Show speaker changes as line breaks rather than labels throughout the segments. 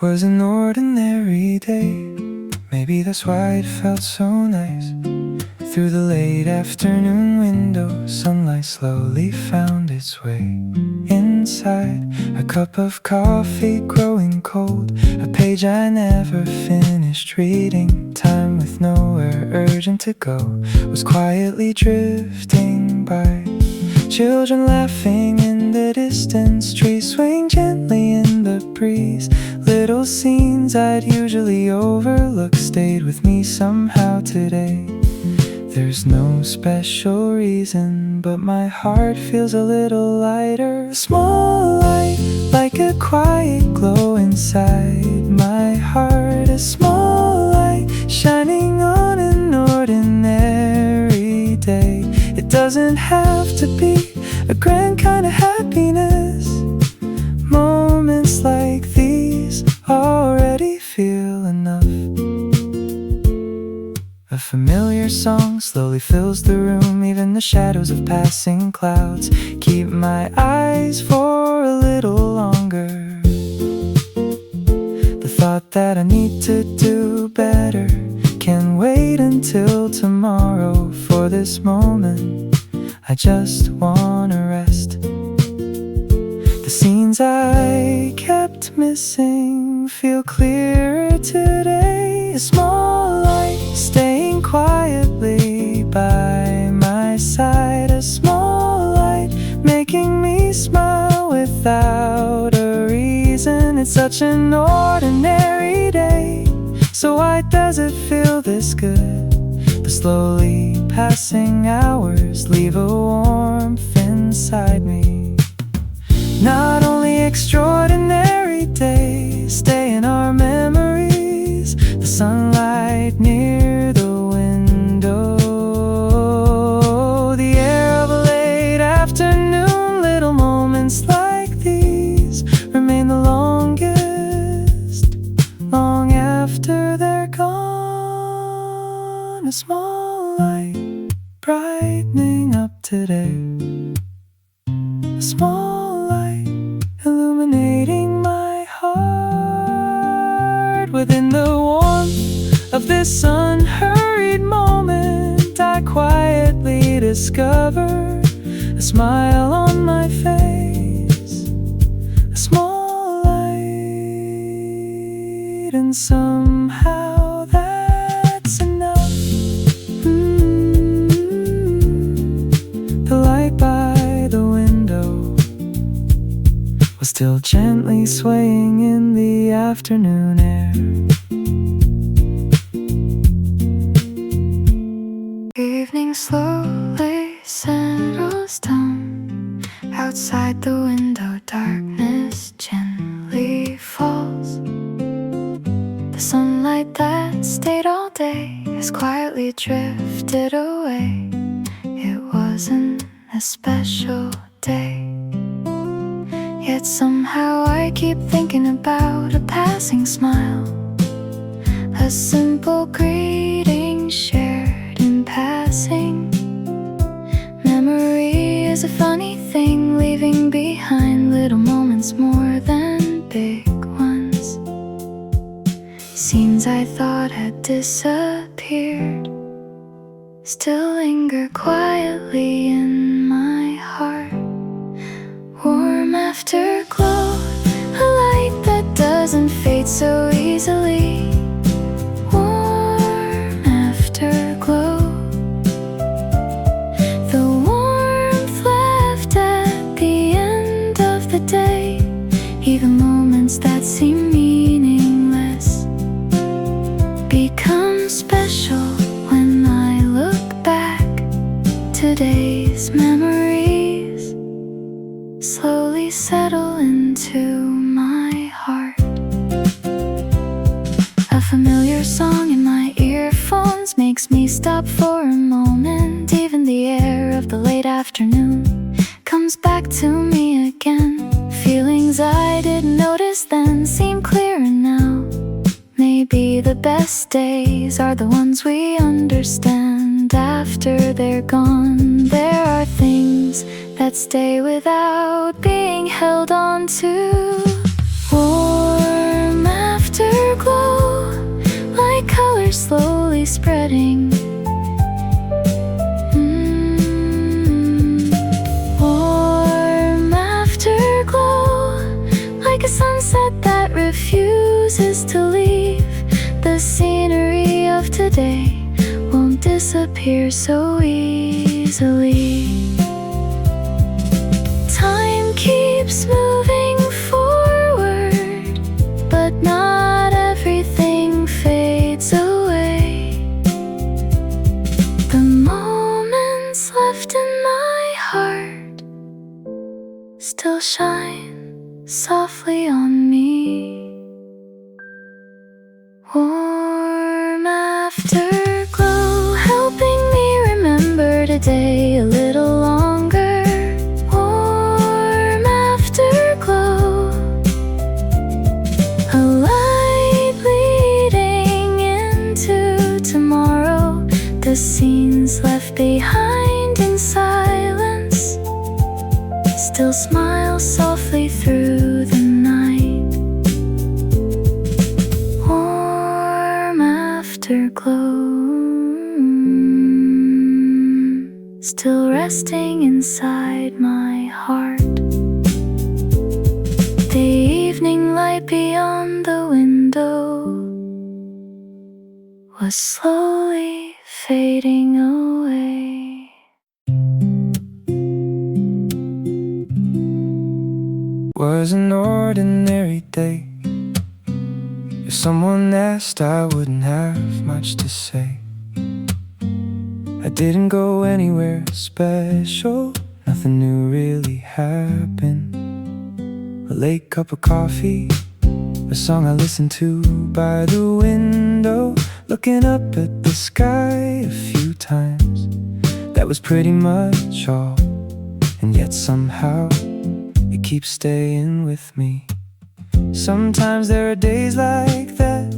Was an ordinary day. Maybe that's why it felt so nice. Through the late afternoon window, sunlight slowly found its way inside. A cup of coffee growing cold, a page I never finished reading. Time with nowhere urgent to go was quietly drifting by. Children laughing in the distance, trees swaying gently in the breeze. Little scenes I'd usually overlook stayed with me somehow today. There's no special reason, but my heart feels a little lighter. A small light, like a quiet glow inside my heart. A small light, shining on an ordinary day. It doesn't have to be a grand kind of happiness. Moments like these already feel enough. A familiar song slowly fills the room. Even the shadows of passing clouds keep my eyes for a little longer. The thought that I need to do better can wait until tomorrow. For this moment, I just wanna rest. The scenes I kept missing feel clearer today. A small light staying quietly by my side. A small light making me smile without a reason. It's such an ordinary day, so why does it feel this good? The slowly passing hours leave a warmth inside me. Not only extraordinary days stay in our memories. The sunlight near the window, the air of a late afternoon. Little moments like these remain the longest, long after they're gone. A small light brightening up today. A small light illuminating my heart. Within the warmth of this unhurried moment, I quietly discover a smile on my face. A small light, and somehow that's enough. The light by the window was still gently swaying in the afternoon air. Evening slowly settles down. Outside the window, darkness gently falls. The sunlight that stayed all day has quietly drifted away. It wasn't a special day, yet somehow I keep thinking about a passing smile, a simple greeting shared in passing. Memory is a funny thing, leaving behind little moments more than big ones. Scenes I thought had disappeared still linger quietly in my heart. Warm afterglow, a light that doesn't fade so easily. Warm afterglow, the warmth left at the end of the day. Even moments that seem meaningless become special when I look back. Today's memories slowly settle into my heart. A familiar song in my earphones makes me stop for a moment. Even the air of the late afternoon comes back to me again. Feelings I didn't notice then seem clearer now. Maybe the best days are the ones we understand after they're gone. There are things that stay without being held on to. Warm
refuses to leave. The scenery of today won't disappear so easily. Time keeps moving forward, but not everything fades away. The moments left in my heart still shine softly on me. Warm afterglow, helping me remember today a little longer. Warm afterglow, a light leading into tomorrow. The scenes left behind in silence still smile softly through the night. Warm afterglow, still resting inside my heart. The evening light beyond the window was slowly fading away.
Was an ordinary day. If someone asked, I wouldn't have much to say. I didn't go anywhere special, nothing new really happened. A late cup of coffee, a song I listened to by the window, looking up at the sky a few times. That was pretty much all, and yet somehow it keeps staying with me. Sometimes there are days like that,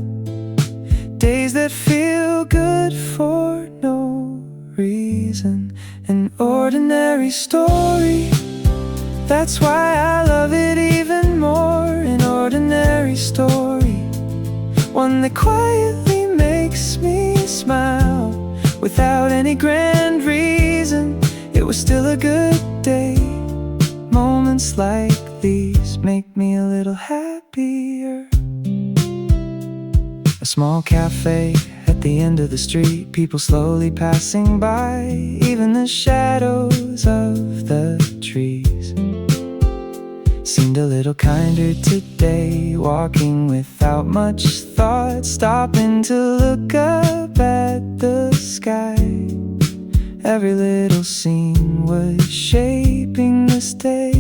days that feel good for no reason. An ordinary story, that's why I love it even more. An ordinary story, one that quietly makes me smile without any grand reason. It was still a good day. Moments like these make me a little happier. A small cafe at the end of the street, people slowly passing by, even the shadows of the trees seemed a little kinder today. Walking without much thought, stopping to look up at the sky. Every little scene was shaping this day.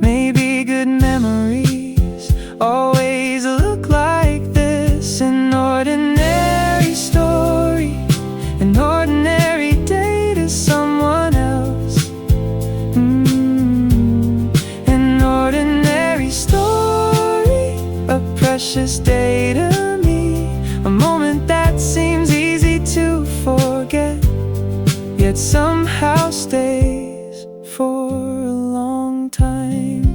Maybe good memories always look like this. An ordinary story, an ordinary day to someone else. An ordinary story, a precious day to me. A moment that seems easy to forget, yet somehow stays for a long time.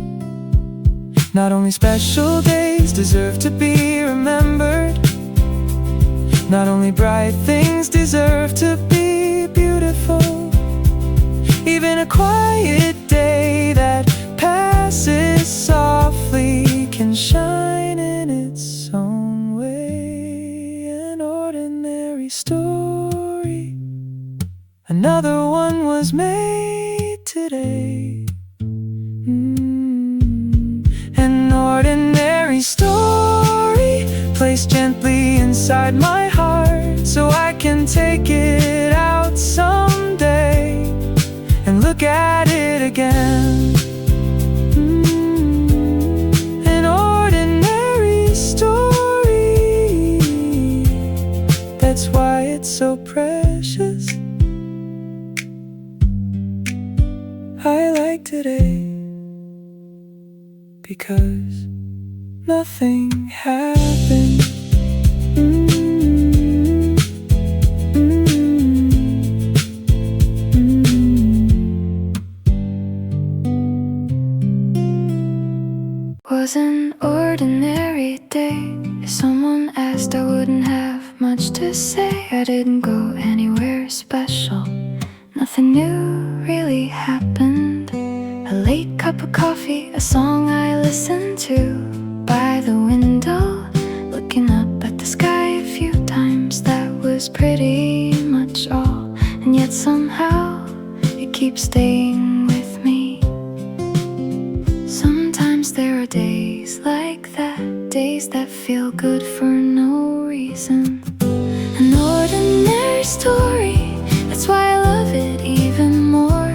Not only special days deserve to be remembered, not only bright things deserve to be beautiful. Even a quiet day that passes softly can shine in its own way. An ordinary story, another one was made today. An ordinary story, placed gently inside my heart, so I can take it out someday and look at it again. An ordinary story, that's why it's so precious. I like today because nothing happened.
Was an ordinary day. If someone asked, I wouldn't have much to say. I didn't go anywhere special, nothing new really happened. A late cup of coffee, a song I listened to by the window, looking up at the sky a few times. That was pretty much all, and yet somehow it keeps staying with me. Sometimes there are days like that, days that feel good for no reason. An ordinary story, that's why I love it even more.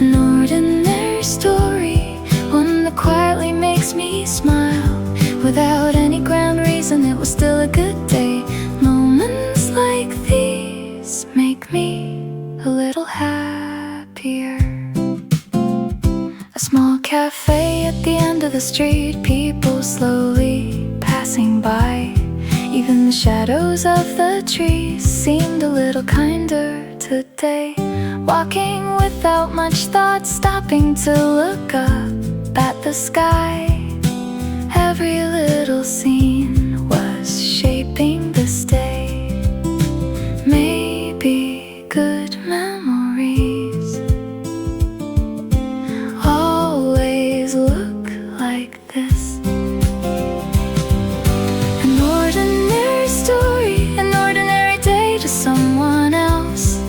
An ordinary story, one that quietly makes me smile. Without any grand reason, it was still a good day. Moments like these make me a little happier. A small cafe at the end of the street, people slowly passing by. Even the shadows of the trees seemed a little kinder today. Walking without much thought, stopping to look up at the sky. Every little scene was shaping this day. Maybe good memories always look like this. An ordinary story, an ordinary day to someone else.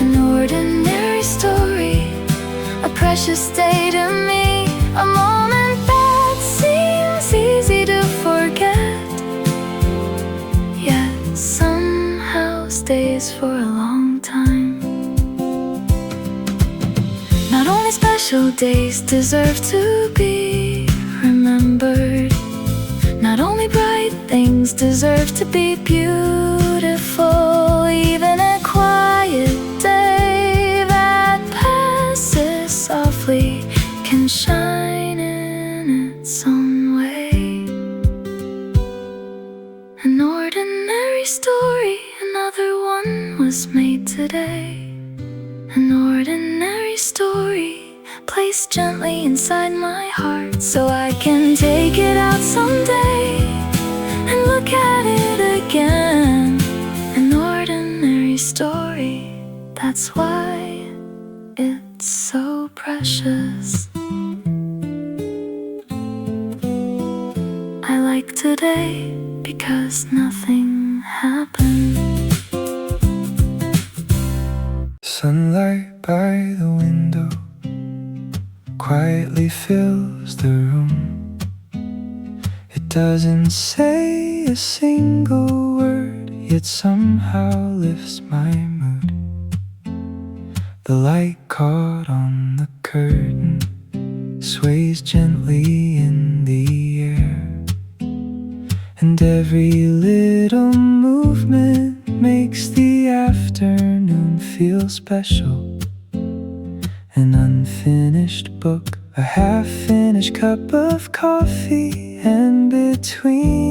An ordinary story, a precious day to me. A moment that seems easy to forget, yet somehow stays for a long time. Not only special days deserve to be remembered, not only bright things deserve to be beautiful. Even a quiet day that passes softly can shine in its own way. An ordinary story, another one was made today. An ordinary story placed gently inside my heart, so I can take it out someday and look at it again. An ordinary story, that's why it's so precious. I like today because nothing happened.
Sunlight by the window quietly fills the room. It doesn't say a single word, yet somehow lifts my mood. The light caught on the curtain sways gently in the air, and every little movement makes the afternoon feel special. An unfinished book, a half-finished cup of coffee, and between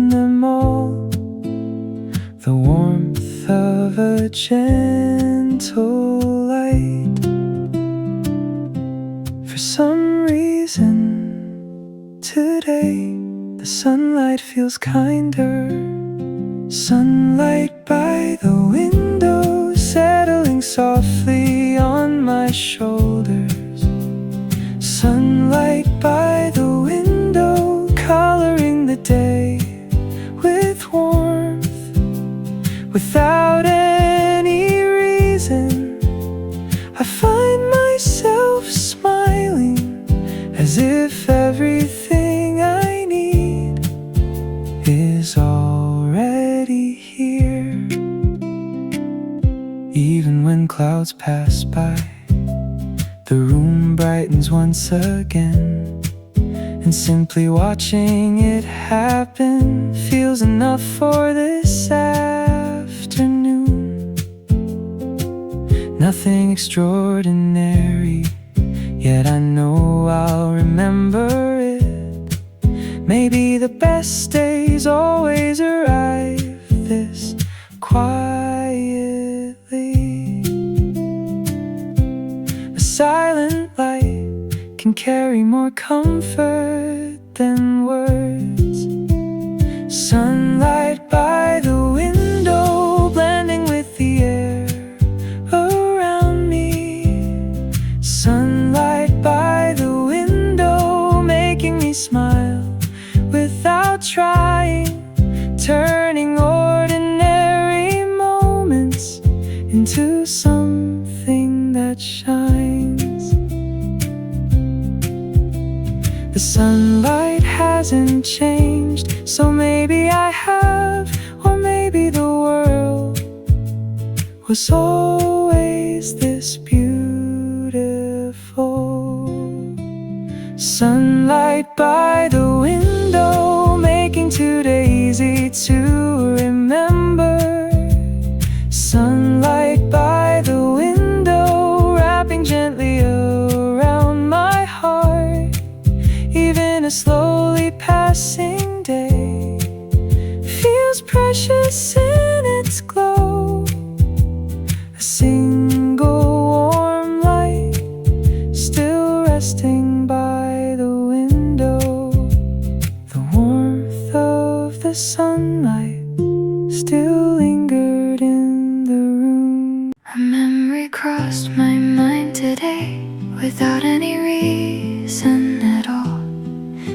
them all, the warmth of a gentle light. For some reason, today, the sunlight feels kinder. Sunlight by the window, settling softly on my shoulders. Sunlight by the window, coloring the day with warmth. Without any reason, I find myself smiling, as if everything I need is already here. Even when clouds pass by, the room brightens once again, and simply watching it happen feels enough for this afternoon. Nothing extraordinary, yet I know I'll remember it. Maybe the best days always arrive this quietly. A silent light can carry more comfort than words. Sunlight by the window, blending with the air around me. Sunlight by the window, making me smile. trying, turning ordinary moments into something that shines. The sunlight hasn't changed, so maybe I have, or maybe the world was always this beautiful. Sunlight by the window, making today easy to remember. Sunlight by the window, wrapping gently around my heart. Even a slowly passing day feels precious in its glow. A single warm light still resting by the window. The warmth of the sunlight still lingered in the room. A memory crossed my mind today without any reason at all.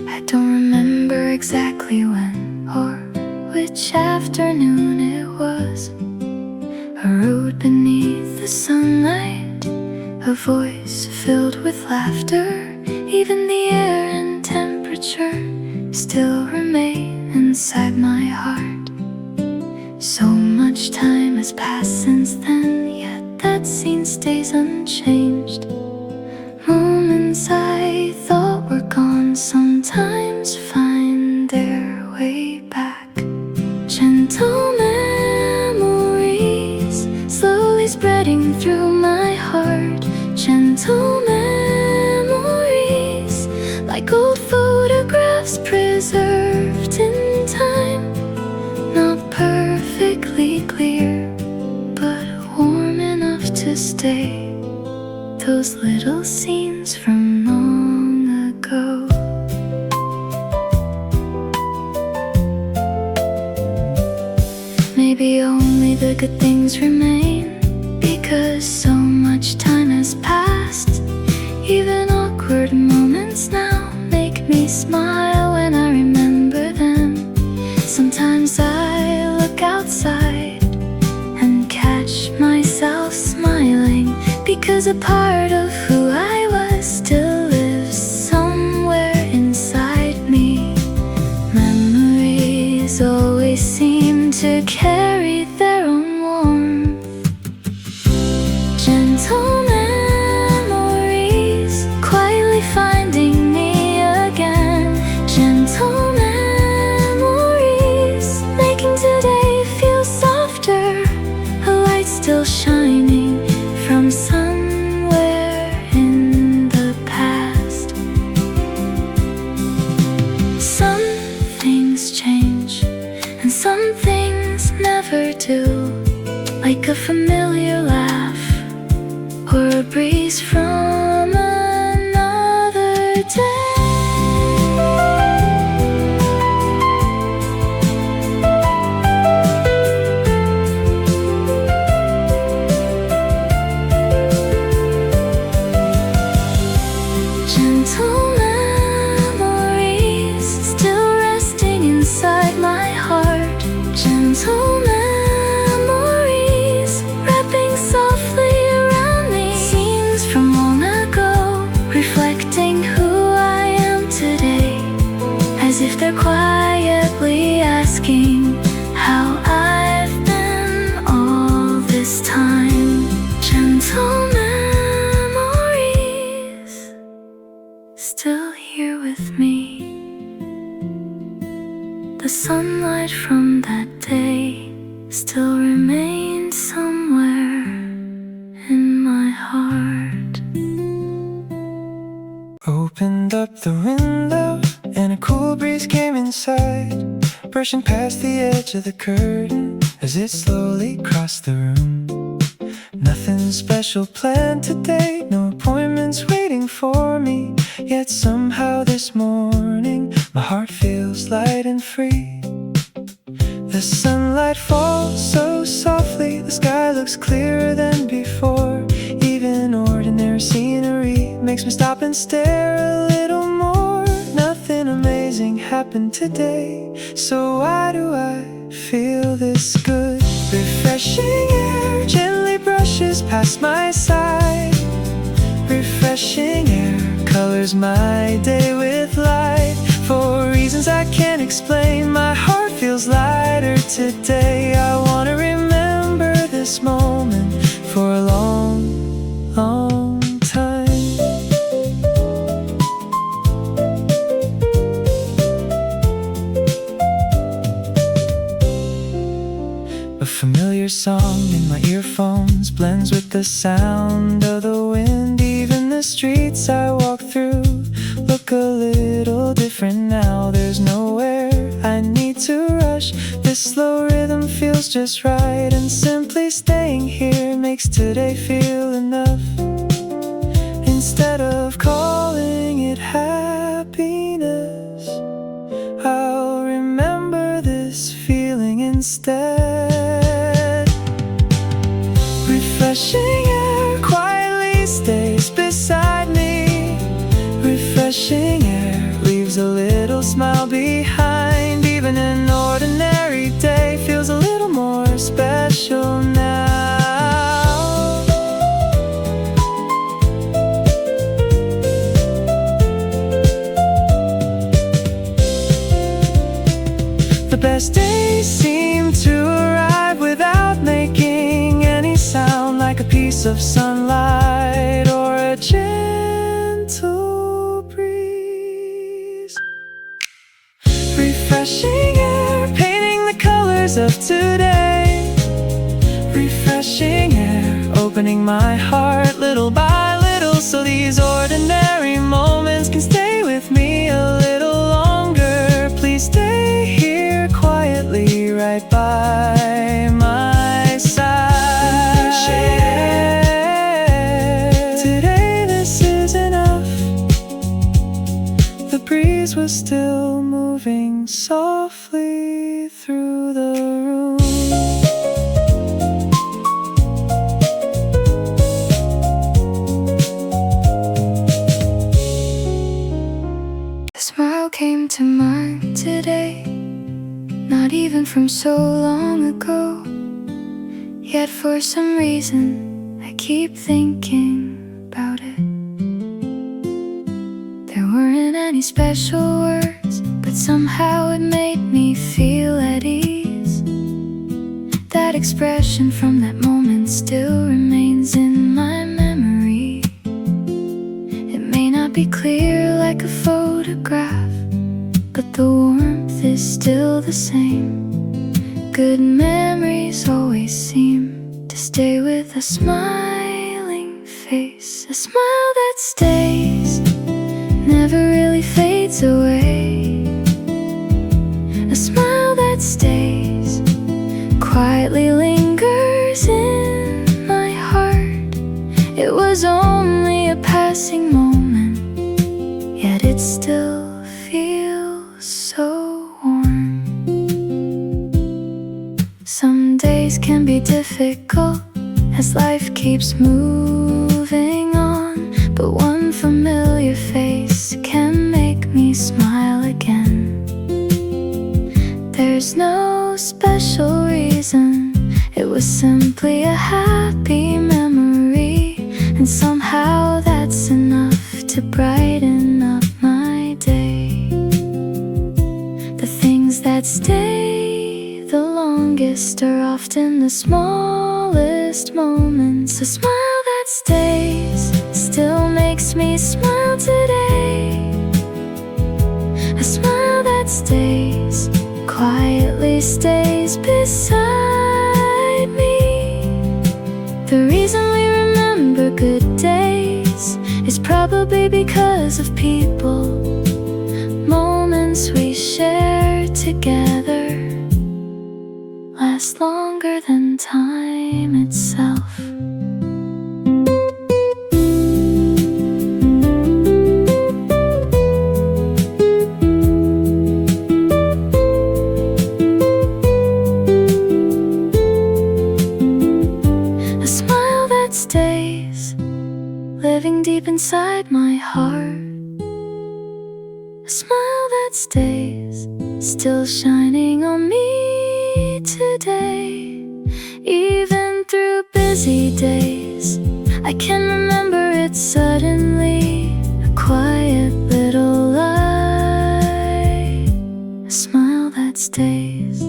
I don't remember exactly when or which afternoon it was. A road beneath the sunlight, a voice filled with laughter. Even the air and temperature still remain inside my heart. So much time has passed since then, yet that scene stays unchanged. Moments I thought were gone sometimes find their way back. Gentle memories slowly spreading through my heart. Gentle memories like old photographs preserved in time. Not perfectly clear, but warm enough to stay. Those little scenes from long ago. Maybe only the good things remain, because so much time has passed. Even awkward moments now make me smile when I remember them. Sometimes I look outside and catch myself smiling, because a part of who I was still lives somewhere inside me. Memories always seem to carry their own warmth. Gentle memories quietly finding me again. Gentle memories making today feel softer. A light still shining from somewhere in the past. Some things change and some things never do, like a familiar laugh or a breeze from another day. Gentle memories still resting inside my heart. Gentle memories wrapping softly around me. Scenes from long ago, reflecting who I am today, as if they're quietly asking how I've been all this time. Gentle memories still here with me. The sunlight from that day still remains somewhere in my heart. Opened up the window and a cool breeze came inside, brushing past the edge of the curtain as it slowly crossed the room. Nothing special planned today, no appointments waiting for me, yet somehow this morning my heart feels light and free. The sunlight falls so softly, the sky looks clearer than before. Even ordinary scenery makes me stop and stare a little more. Nothing amazing amazing happened today. So why do I feel this good? Refreshing air gently brushes past my side. Refreshing air colors my day with light. For reasons I can't explain, my heart feels lighter today. I wanna remember this moment for a long, long time. A familiar song in my earphones blends with the sound of the wind. Even the streets I walk through look a little different now. There's nowhere I need to rush. This slow rhythm feels just right, and simply staying here makes today feel enough. Instead of calling it happiness, I'll remember this feeling instead. Refreshing air quietly stays beside me. Refreshing air leaves a little smile behind. Even an ordinary day feels a little more special now. The best days seem to arrive without making any sound, like a piece of sunlight or a gentle breeze. Refreshing air painting the colors of today. Refreshing air opening my heart little by little, so these ordinary moments can stay with me a little longer. Please stay here quietly right by my side. Today this is enough. The breeze was still moving softly through the room.
The smile came to mind today, not even from so long ago. Yet for some reason I keep thinking about it. There weren't any special words, but somehow it made me feel at ease. That expression from that moment still remains in my memory. It may not be clear like a photograph, but the warmth is still the same. Good memories always seem to stay with a smiling face. A smile that stays, never really fades away. A smile that stays, quietly lingers in my heart. It was only a passing moment, yet it still feels so warm. Some days can be difficult as life keeps moving on, but one familiar face can make me smile again. There's no special reason, it was simply a happy memory, and somehow that's enough to brighten up my day. The things that stay the longest are often the smallest moments. A smile that stays still makes me smile today. A smile that stays, quietly stays beside me. The reason we remember good days is probably because of people, moments we share together last longer than time itself. A smile that stays, living deep inside my heart. A smile that stays, still shining on me today. Even through busy days, I can remember it suddenly. A quiet little light, a smile that stays.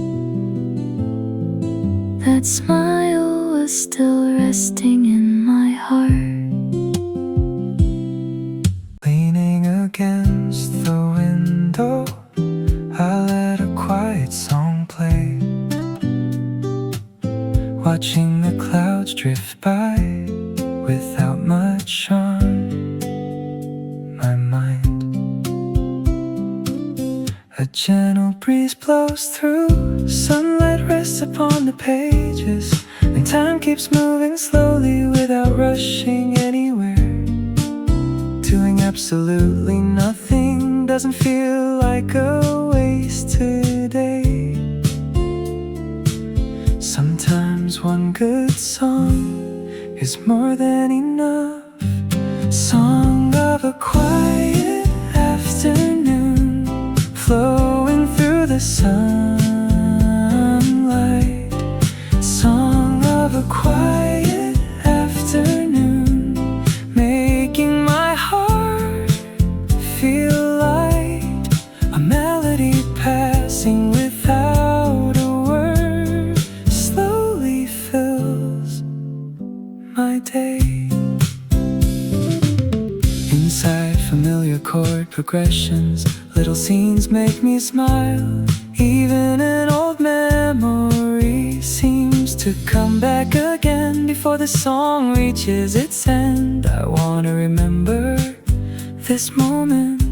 That smile was still resting in my heart.
Leaning against the window, I let a quiet song play, watching the clouds drift by without much on my mind. A gentle breeze blows through, sunlight rests upon the pages, and time keeps moving slowly without rushing anywhere. Doing absolutely nothing doesn't feel like a waste today. Sometimes one good song is more than enough. Song of a quiet afternoon, flowing through the sunlight. Song of a quiet afternoon, making my heart feel light. A melody passing without a word slowly fills my day. Inside familiar chord progressions, little scenes make me smile. Even an old memory seems to come back again. Before the song reaches its end, I wanna remember this moment.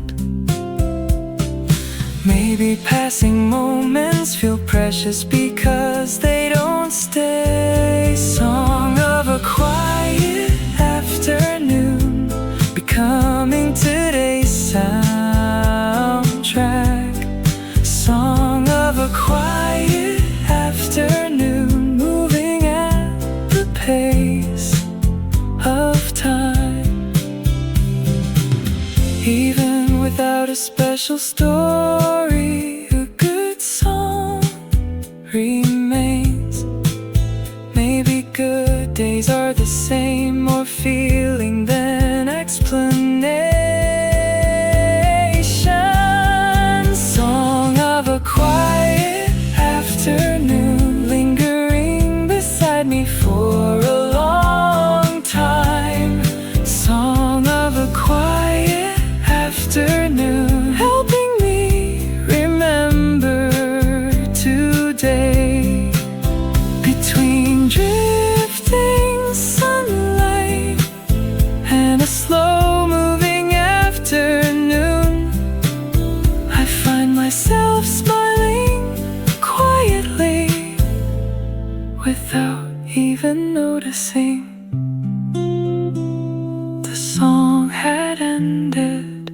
Maybe passing moments feel precious because they don't stay. Song of a quiet afternoon, becoming today's soundtrack. Song of a quiet afternoon, moving at the pace of time. Even without a special story, a good song remains. Maybe good days are the same, more feeling than explanation. Song of a quiet afternoon, lingering beside me for a long time. Song of a quiet afternoon, helping me remember today. Between drifting sunlight and a slow-moving afternoon, I find myself smiling quietly without even noticing. The song had ended,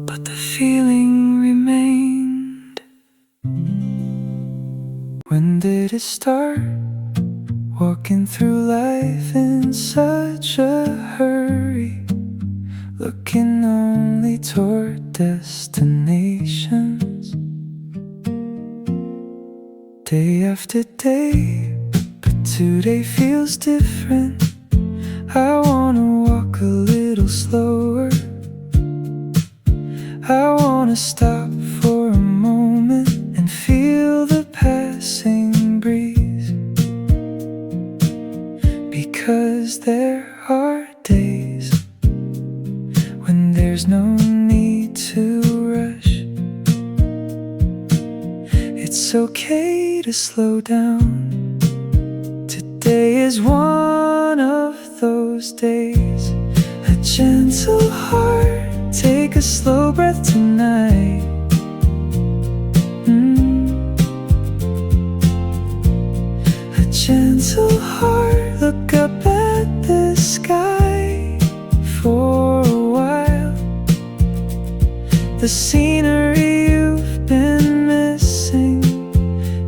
but the feeling remained. When did it start? Walking through life in such a hurry, looking only toward destinations. Day after day, but today feels different. I wanna walk a little slower. I wanna stop for a moment and feel the passing breeze. Because there are days when there's no need to rush. It's okay to slow down. Today is one of those days. A gentle heart, take a slow breath tonight. A gentle heart, look up at the sky for a while. The scenery you've been missing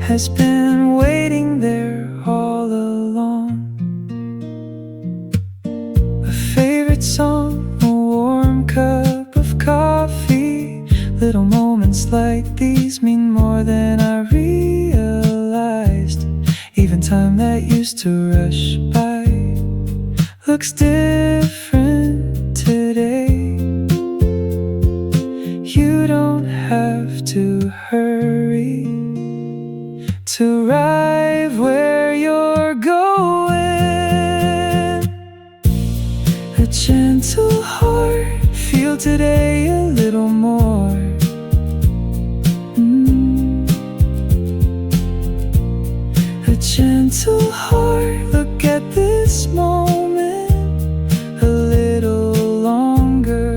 has been waiting there all along. A favorite song, a warm cup of coffee, little moments like like these mean more than I realized. Even time that used to rush by looks different today. You don't have to hurry to arrive where you're going. A gentle heart, feel today a little more. A gentle heart, look at this moment a little longer.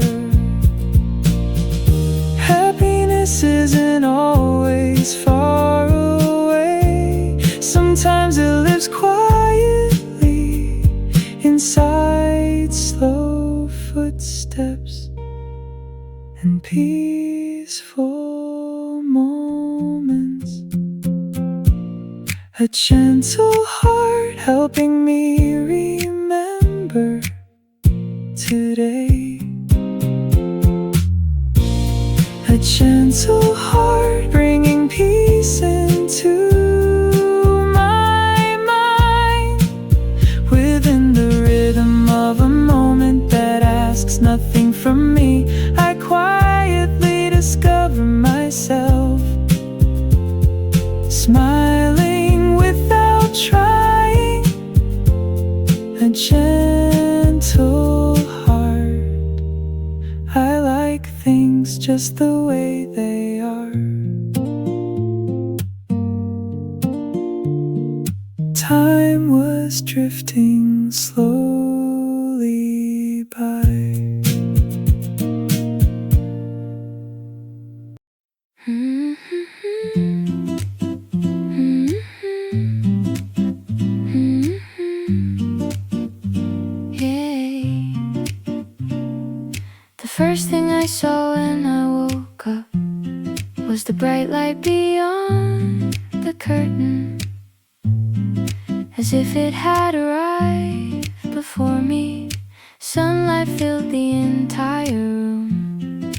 Happiness isn't always far away. Sometimes it lives quietly inside slow footsteps and peaceful moments. A gentle heart helping me remember today. A gentle heart bringing peace into my mind. Within the rhythm of a moment that asks nothing from me, I quietly discover myself smiling without trying. A gentle heart, I like things just the way they are. Time was drifting slowly by.
The first thing I saw when I woke up was the bright light beyond the curtain, as if it had arrived before me. Sunlight filled the entire room.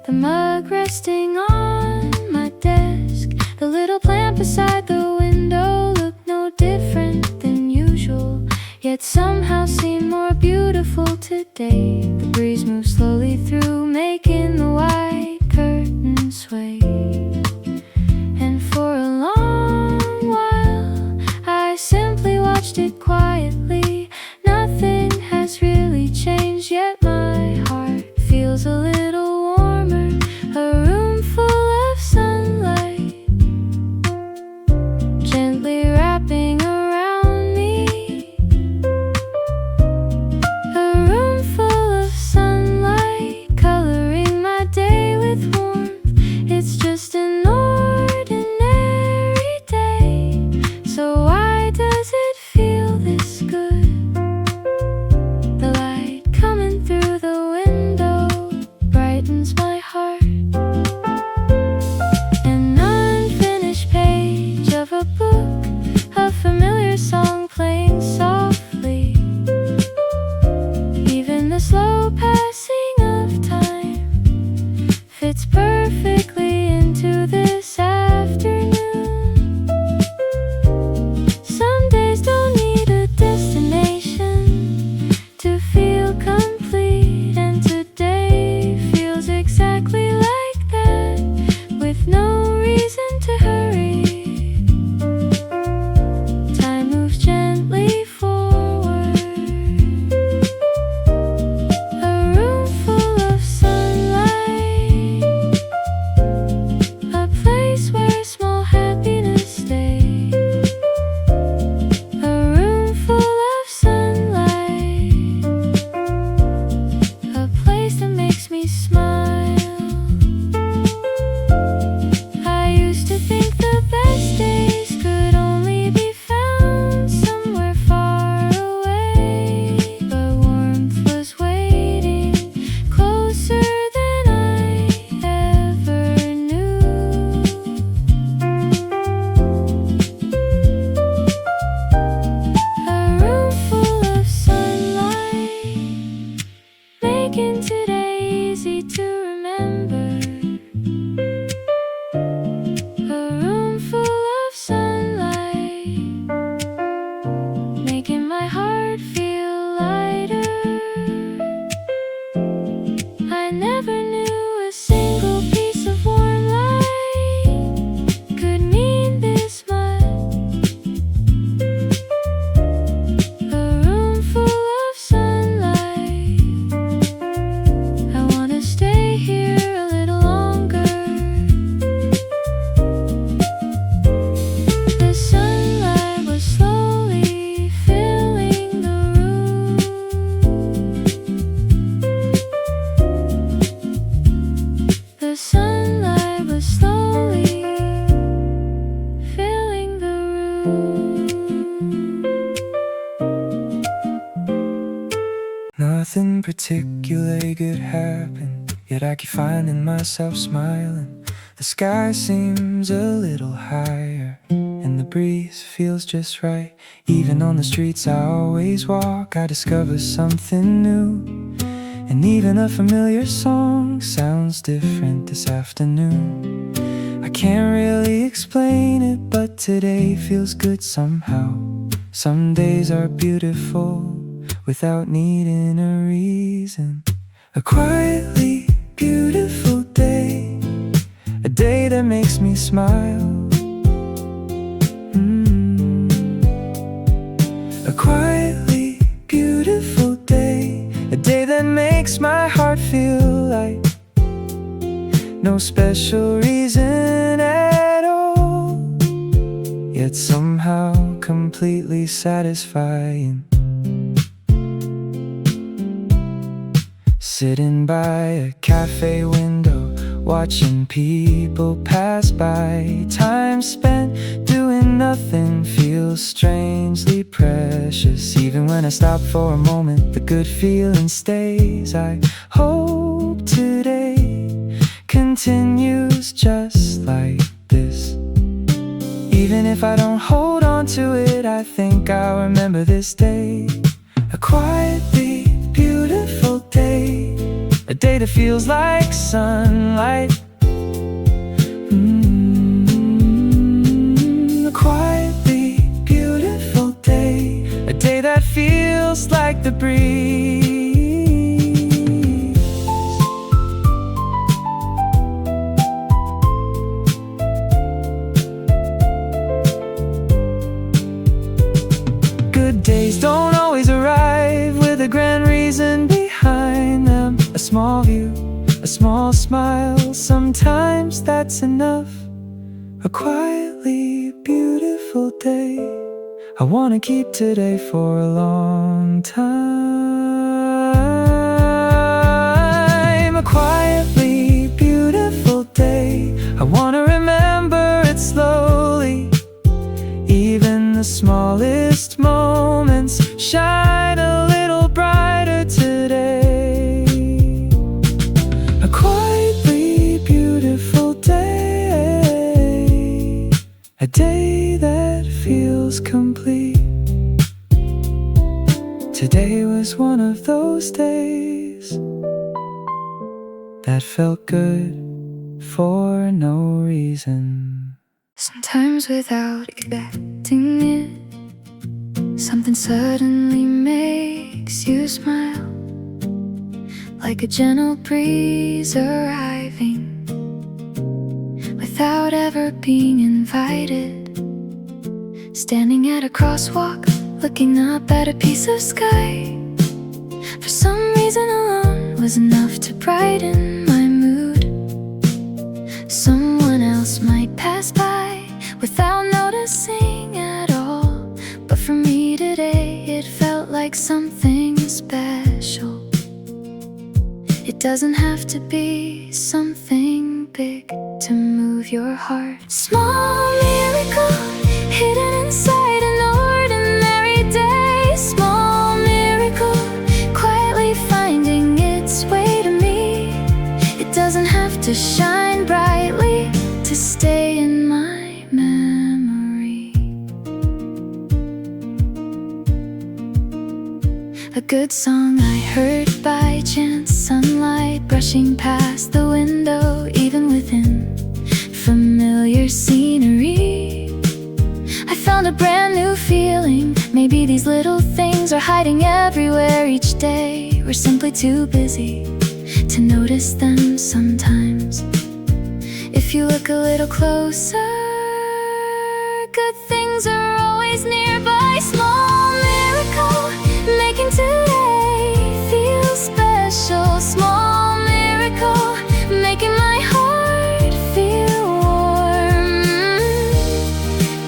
The mug resting on my desk, the little plant beside the window looked no different than usual, yet somehow seemed more beautiful today. The breeze moved slowly through, making the white curtain sway. And for a long while, I simply watched it quietly. Nothing has really changed, yet my heart feels a little warmer. A room full of sunlight, gently wrapping around me. A room full of sunlight, coloring my day with warmth. It's just an ordinary day, so why does it feel this good? The light coming through the window brightens my heart. An unfinished page of a book, a familiar song playing softly. Even the slow passing of time fits perfectly into this afternoon. Some days don't need a destination to feel complete, and today feels exactly like that, with no reason to hurry. Time moves gently forward. A room full of sunlight, a sunlight was slowly filling the room.
Nothing particularly good happened, yet I keep finding myself smiling. The sky seems a little higher, and the breeze feels just right. Even on the streets I always walk, I discover something new. And even a familiar song sounds different this afternoon. I can't really explain it, but today feels good somehow. Some days are beautiful without needing a reason. A quietly beautiful day, a day that makes me smile. A quietly beautiful day, a day that makes my heart feel light. No special reason at all, yet somehow completely satisfying. Sitting by a cafe window, watching people pass by. Time spent doing nothing feels strangely precious. Even when I stop for a moment, the good feeling stays. I hope today continues just like this. Even if I don't hold on to it, I think I'll remember this day. A quietly beautiful day, a day that feels like sunlight. A quietly beautiful day, a day that feels like the breeze. Good days don't always arrive with a grand reason behind them. A small view, a small smile, sometimes that's enough. A quietly beautiful day, I wanna keep today for a long time. A quietly beautiful day, I wanna remember it slowly. Even the smallest moments shine a little brighter today. A quietly beautiful day, a day that feels complete. Today was one of those days that felt good for no reason.
Sometimes without expecting it, something suddenly makes you smile. Like a gentle breeze arriving without ever being invited. Standing at a crosswalk, looking up at a piece of sky. For some reason alone was enough to brighten my mood. Someone else might pass by without noticing at all, but for me today it felt like something special. It doesn't have to be something big to move your heart. Small miracle hidden inside an ordinary day. Small miracle quietly finding its way to me. It doesn't have to shine brightly to stay in my memory. A good song I heard by chance, sunlight brushing past the window, even within familiar scenery. I found a brand new feeling. Maybe these little things are hiding everywhere each day. We're simply too busy to notice them sometimes. If you look a little closer, good things are always nearby. Small miracle making today feel special. Small miracle making my heart feel warm.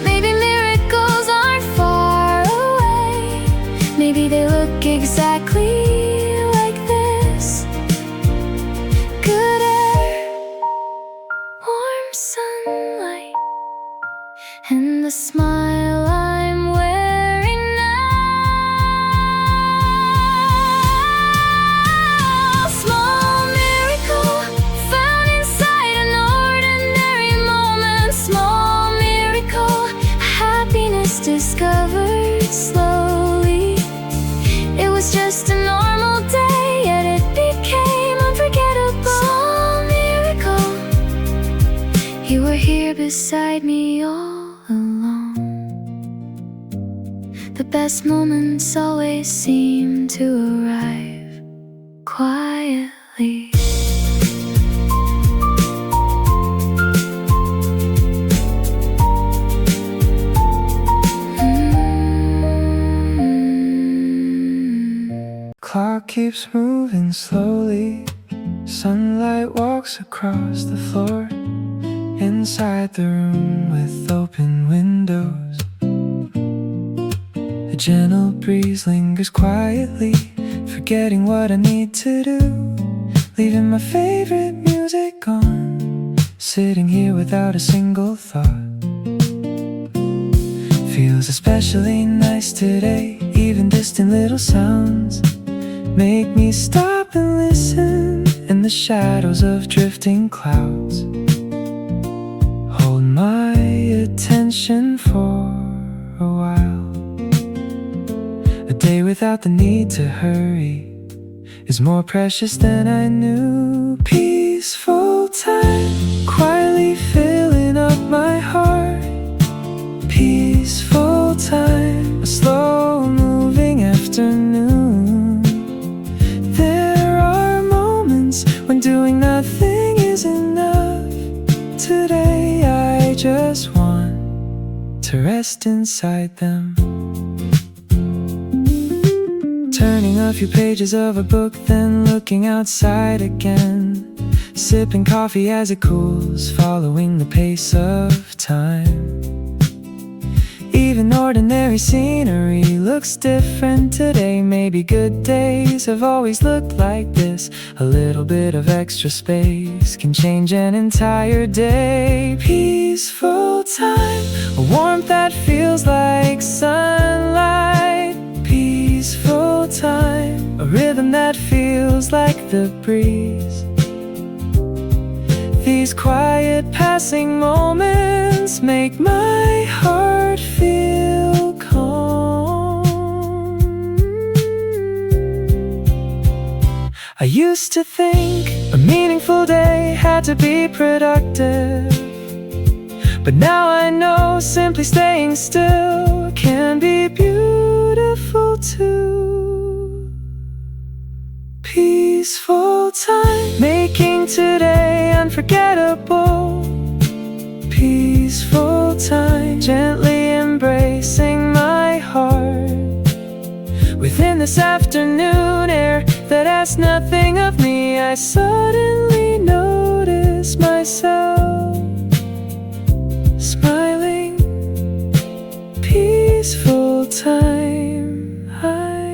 Maybe miracles aren't far away. Maybe they look exactly like this. Good air, sunlight and the smile I'm wearing now. Small miracle found inside an ordinary moment. Small miracle, happiness discovered slowly. It was just a normal day, yet it became unforgettable. Small miracle, you were here beside me all along. The best moments always seem to arrive quietly.
Clock keeps moving slowly. Sunlight walks across the floor. Inside the room with open windows, a gentle breeze lingers quietly, forgetting what I need to do, leaving my favorite music on, sitting here without a single thought. Feels especially nice today. Even distant little sounds make me stop and listen, in the shadows of drifting clouds. Hold my attention for a while. A day without the need to hurry is more precious than I knew. Peaceful time, quietly filling up my heart. Peaceful time, a slow-moving afternoon. There are moments when doing nothing is enough. Today I just want to rest inside them. Turning a few pages of a book, then looking outside again. Sipping coffee as it cools, following the pace of time. Even ordinary scenery looks different today. Maybe good days have always looked like this. A little bit of extra space can change an entire day. Peaceful time, a warmth that feels like sunlight. Peaceful time, a rhythm that feels like the breeze. These quiet passing moments make my heart feel calm. I used to think a meaningful day had to be productive, but now I know simply staying still can be beautiful too. Peaceful time, making today unforgettable. Peaceful time, gently embracing my heart. Within this afternoon air that asks nothing of me, I suddenly notice myself smiling. Peaceful time, I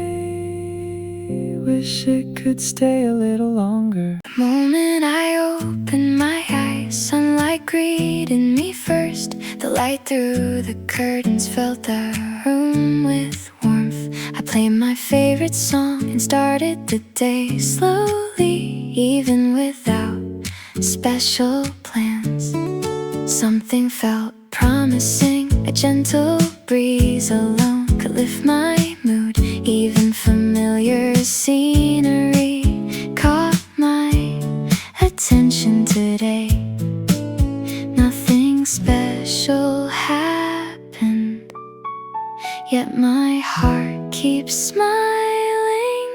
wish it could stay a little longer.
The moment I opened my eyes, sunlight greeted me first. The light through the curtains filled the room with warmth. I played my favorite song and started the day slowly, even without special plans. Something felt promising, a gentle breeze alone could lift my mood. Even familiar scenery caught my attention today. Nothing special happened, yet my heart keeps smiling.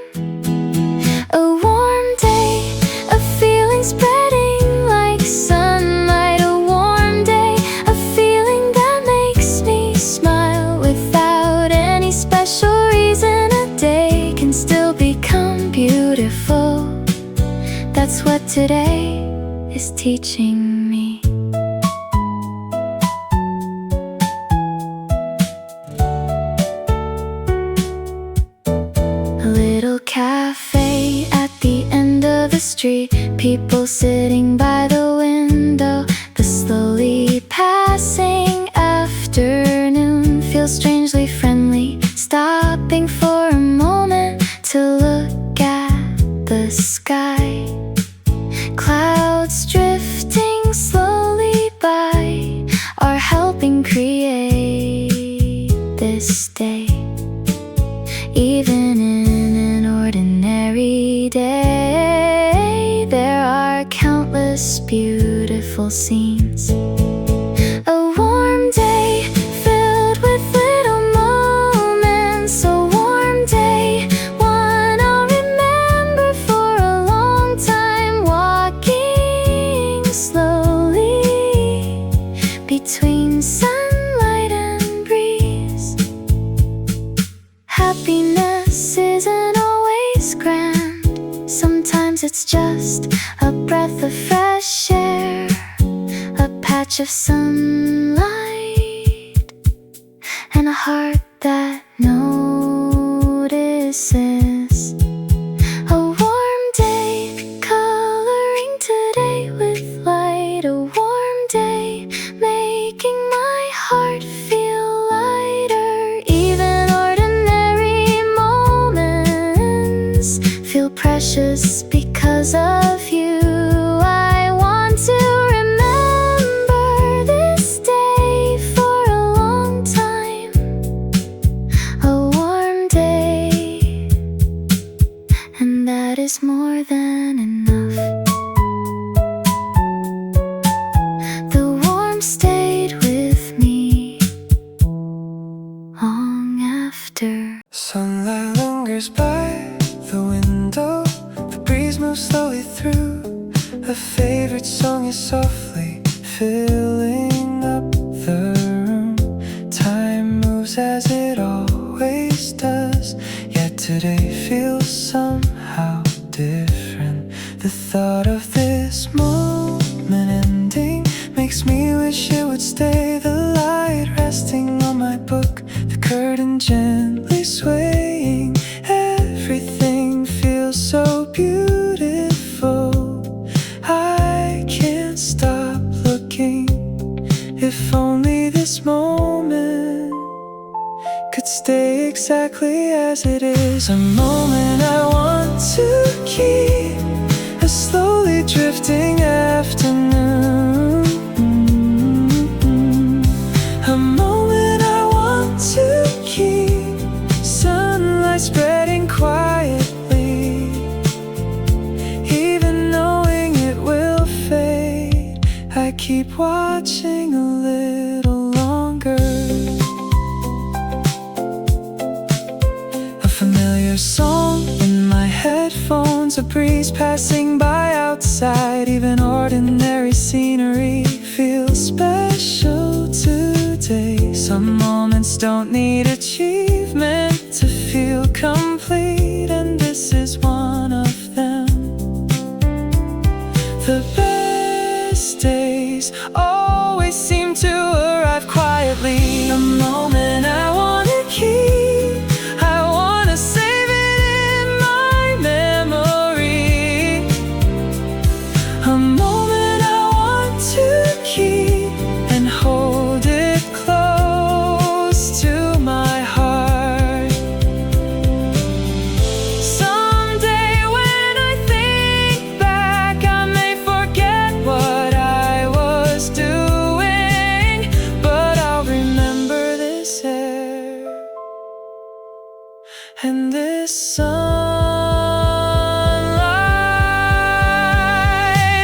A warm day, a feeling spreading like sunlight. A warm day, a feeling that makes me smile without any special reason. A day can still become beautiful. That's what today is teaching me. A little cafe at the end of the street, people sitting by the window. The slow beautiful scenes. A warm day filled with little moments. A warm day, one I'll remember for a long time. Walking slowly between sunlight and breeze. Happiness isn't always grand. Sometimes it's just a breath of fresh air, a patch of sunlight, and a heart that notices. A warm day, coloring today with light. A warm day, making my heart feel lighter. Even ordinary moments feel precious because of you. I want to remember this day for a long time. A warm day, and that is more than enough. The warmth stayed with me long after.
Sunlight lingers by the window, the breeze moves slowly through. A favorite song is softly filling up the room. Time moves as it always does, yet today feels somehow different. The thought of this moment ending makes me wish it would stay. The light resting on my book, the curtain gently swaying. Everything feels so beautiful. I can't stop looking. If only this moment could stay exactly as it is. A moment I want to keep, a slowly drifting afternoon. A moment I want to keep, sunlight spreading quietly, even knowing it will fade. I keep watching a little longer. A familiar song in my headphones, a breeze passing by outside. Even ordinary scenery feels special today. Some moments don't need achievement to feel complete, and this is one of them. The best days always seem to arrive quietly. A moment I wanna keep, I wanna save it in my memory. A moment I want to keep and hold it close to my heart. Someday when I think back, I may forget what I was doing, but I'll remember this air and this sunlight.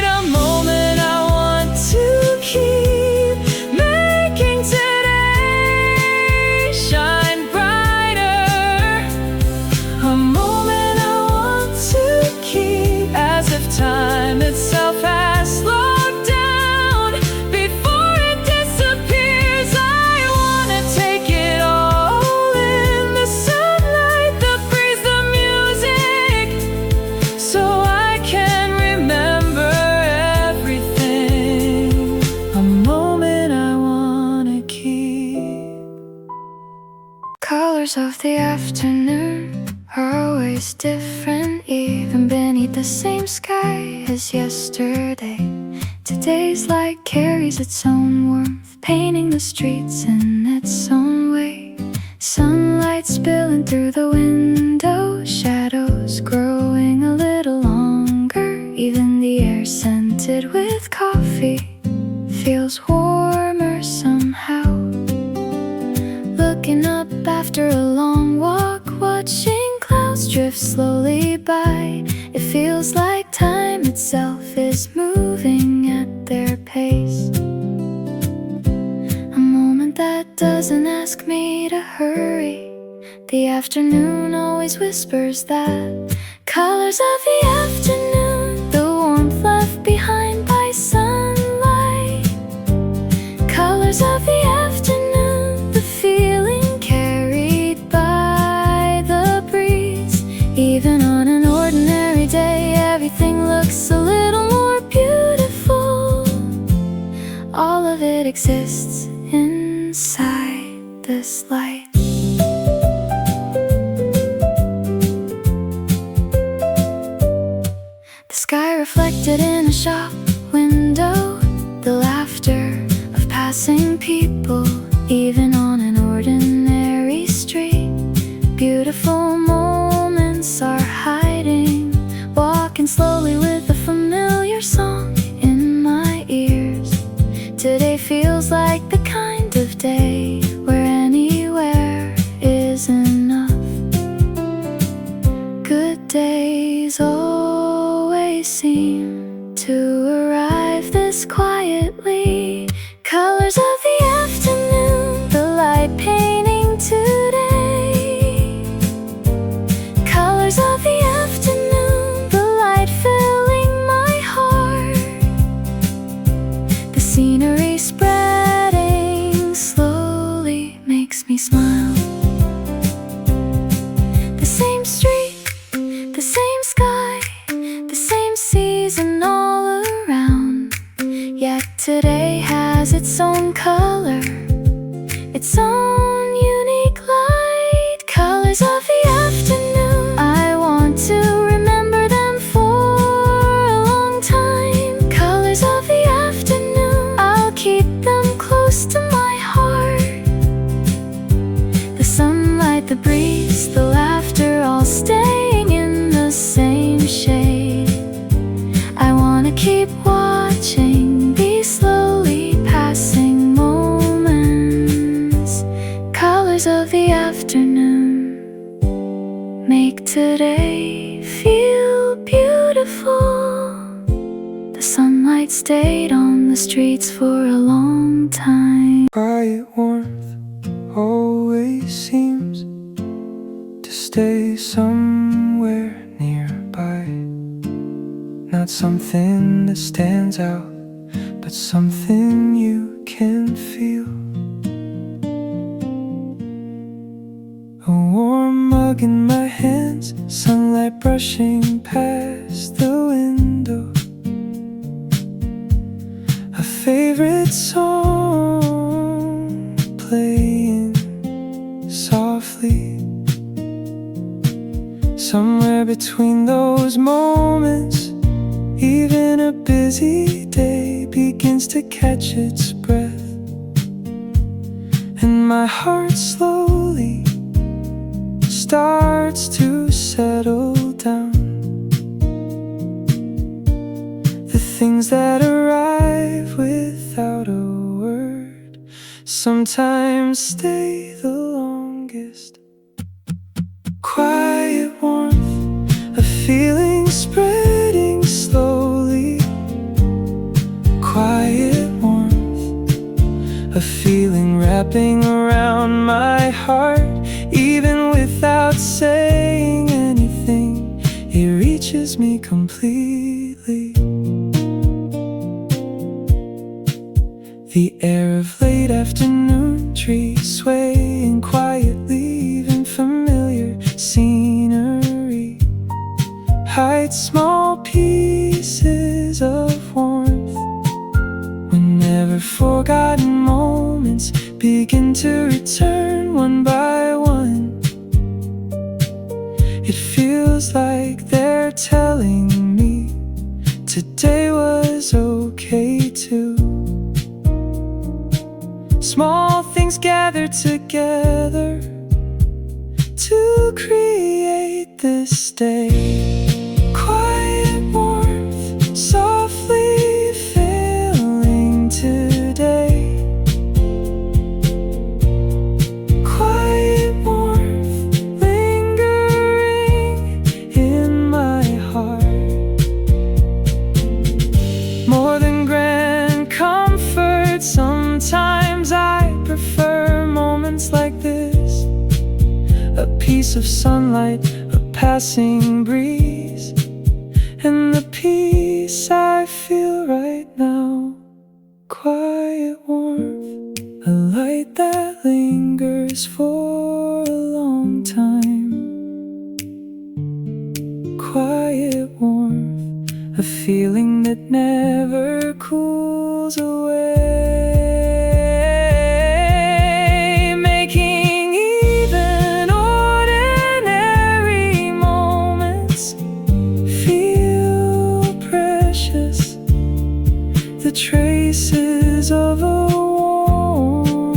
A moment I want to keep, making today shine brighter. A moment I want to keep, as if time itself has slowed down before it disappears. I wanna take it all in, the sunlight, the breeze, the music, so I can remember everything. A moment I wanna keep.
Colors of the afternoon are always different, even beneath the same sky as yesterday. Today's light carries its own warmth, painting the streets in its own way. Sunlight spilling through the window, shadows growing a little longer. Even the air scented with coffee feels warmer somehow. Looking up after a long walk, watching clouds drift slowly by. It feels like time itself is moving at their pace. A moment that doesn't ask me to hurry. The afternoon always whispers that colors of the afternoon, the warmth left behind by sunlight. Colors of the afternoon, the feeling carried by the breeze. Even on an ordinary day, everything looks a little more beautiful. All of it exists inside this light. The sky reflected in a shop window, the laughter of passing people, even on an ordinary street. Beautiful moments are hiding, walking slowly with a familiar song in my ears. Today feels like the kind of day where anywhere is enough. Good days always seem to arrive this quietly. Colors of the afternoon, the light painting today. Colors of the afternoon, the light filling my heart. The scenery spreading slowly makes me smile. The same street, the same sky, the same season all around. Yet today has its own color, its own unique light. Colors of the afternoon, I want to remember them for a long time. Colors of the afternoon, I'll keep them close to my heart. The sunlight, the breeze, the laughter, all staying in the same shade. I wanna keep watching these slowly passing moments. Colors of the afternoon make today feel beautiful. The sunlight stayed on the streets for a long time.
Quiet warmth always seems to stay somewhere nearby. Not something that stands out, but something you can feel. A warm mug in my hands, sunlight brushing past the window. A favorite song playing softly. Somewhere between those moments, even a busy day begins to catch its breath, and my heart slowly starts to settle down. The things that arrive without a word sometimes stay the longest. Quiet warmth, a feeling spreading slowly. Quiet warmth, a feeling wrapping around my heart. Even without saying anything, it reaches me completely. The air of late afternoon, trees swaying quietly, even familiar scenery hides small pieces of warmth. Whenever forgotten moments begin to return one by one, it feels like they're telling me today was okay too. Small things gather together to create this day. Quiet warmth softly filling today. Quiet warmth lingering in my heart. More than grand of sunlight, a passing breeze, and the peace I feel right now. Quiet warmth, a light that lingers for a long time. Quiet warmth, a feeling that never cools away, making even ordinary moments feel precious. The traces of a warm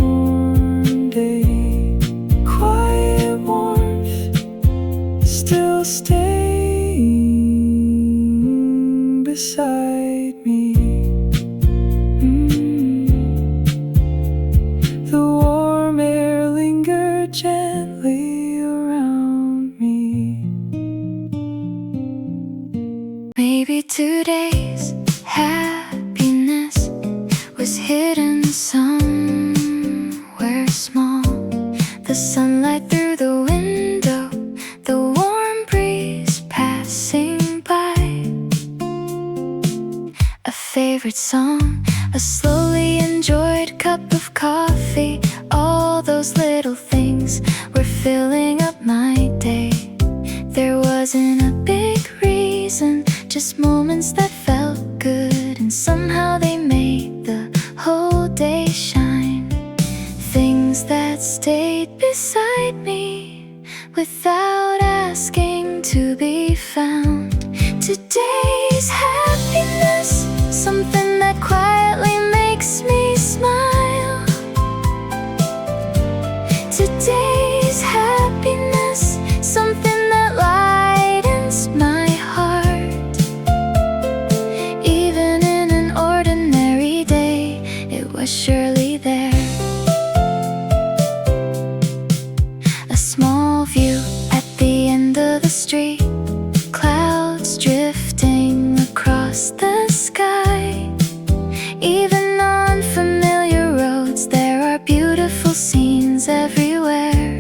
day, quiet warmth, still staying beside me. The warm air lingered gently around me. Maybe today's happiness was hidden somewhere small. The sunlight through the window, the warm breeze passing by, a favorite song, a slowly enjoyed cup of coffee. All those little things were filling up my day. There wasn't a big reason, just moments that felt good, and somehow they made the whole day shine. Things that stayed beside me without asking to be found. Today's happiness, something that quietly makes me smile. Today's happiness, something that lightens my heart. Even in an ordinary day, it was surely there. A small view at the end of the street, clouds drifting across the sky. Even on familiar roads, there are beautiful scenes everywhere.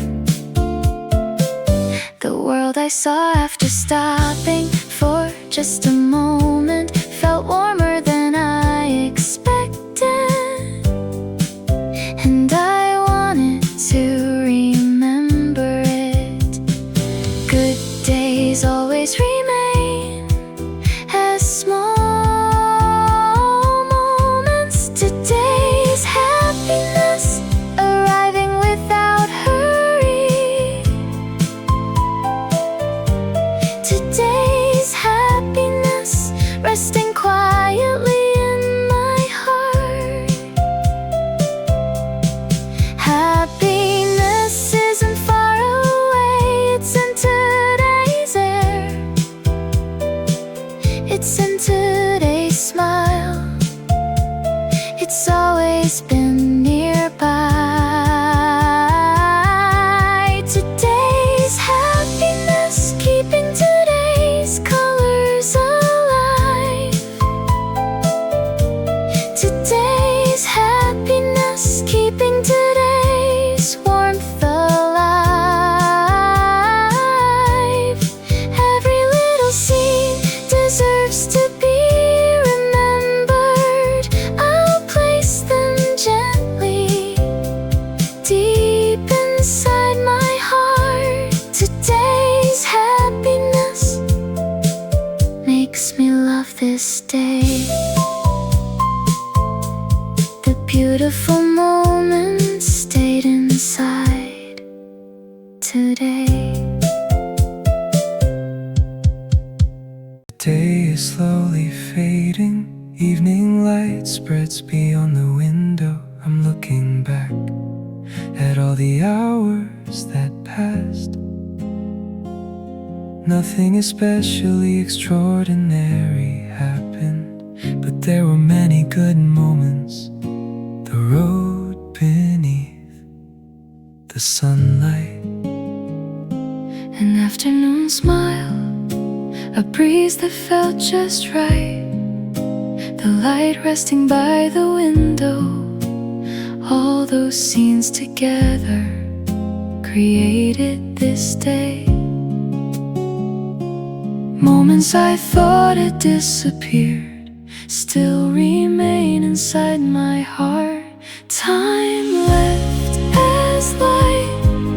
The world I saw after stopping for just a moment felt warmer than I expected, and I wanted to remember it. Good days always remain as small moments. Today's happiness, arriving without hurry. Today's happiness, resting quietly in my heart. Happiness isn't far away, it's in today's air. It's in today's smile. It's always been nearby. Today's happiness, keeping today's colors alive. Today's happiness, keeping today's warmth alive. Every little scene deserves to be remembered. I'll place them gently deep inside my heart. Today's happiness makes me love this day. The beautiful moments stayed inside today. The day is slowly fading, evening light spreads beyond the window. I'm looking back at all the hours that passed. Nothing especially extraordinary happened, but there were many good moments. The road beneath the sunlight, an afternoon smile, a breeze that felt just right, the light resting by the window. All those scenes together
created this day. Moments I thought had disappeared still remain inside my heart. Time left as light,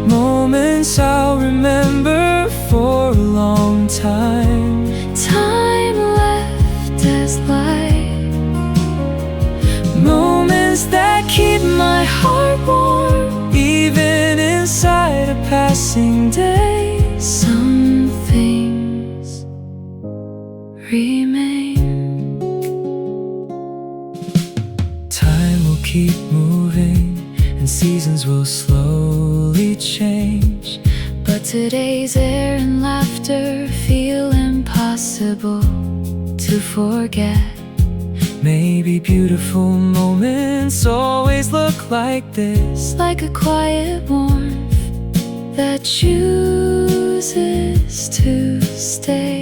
moments I'll remember for a long time.
time left as light,
Moments that keep my heart warm, even inside a passing day.
some things remain.
Time will keep moving and seasons will slowly change,
But today's air and laughter feel impossible to forget.
maybe beautiful moments always look like this.
It's like a quiet warmth that chooses to stay.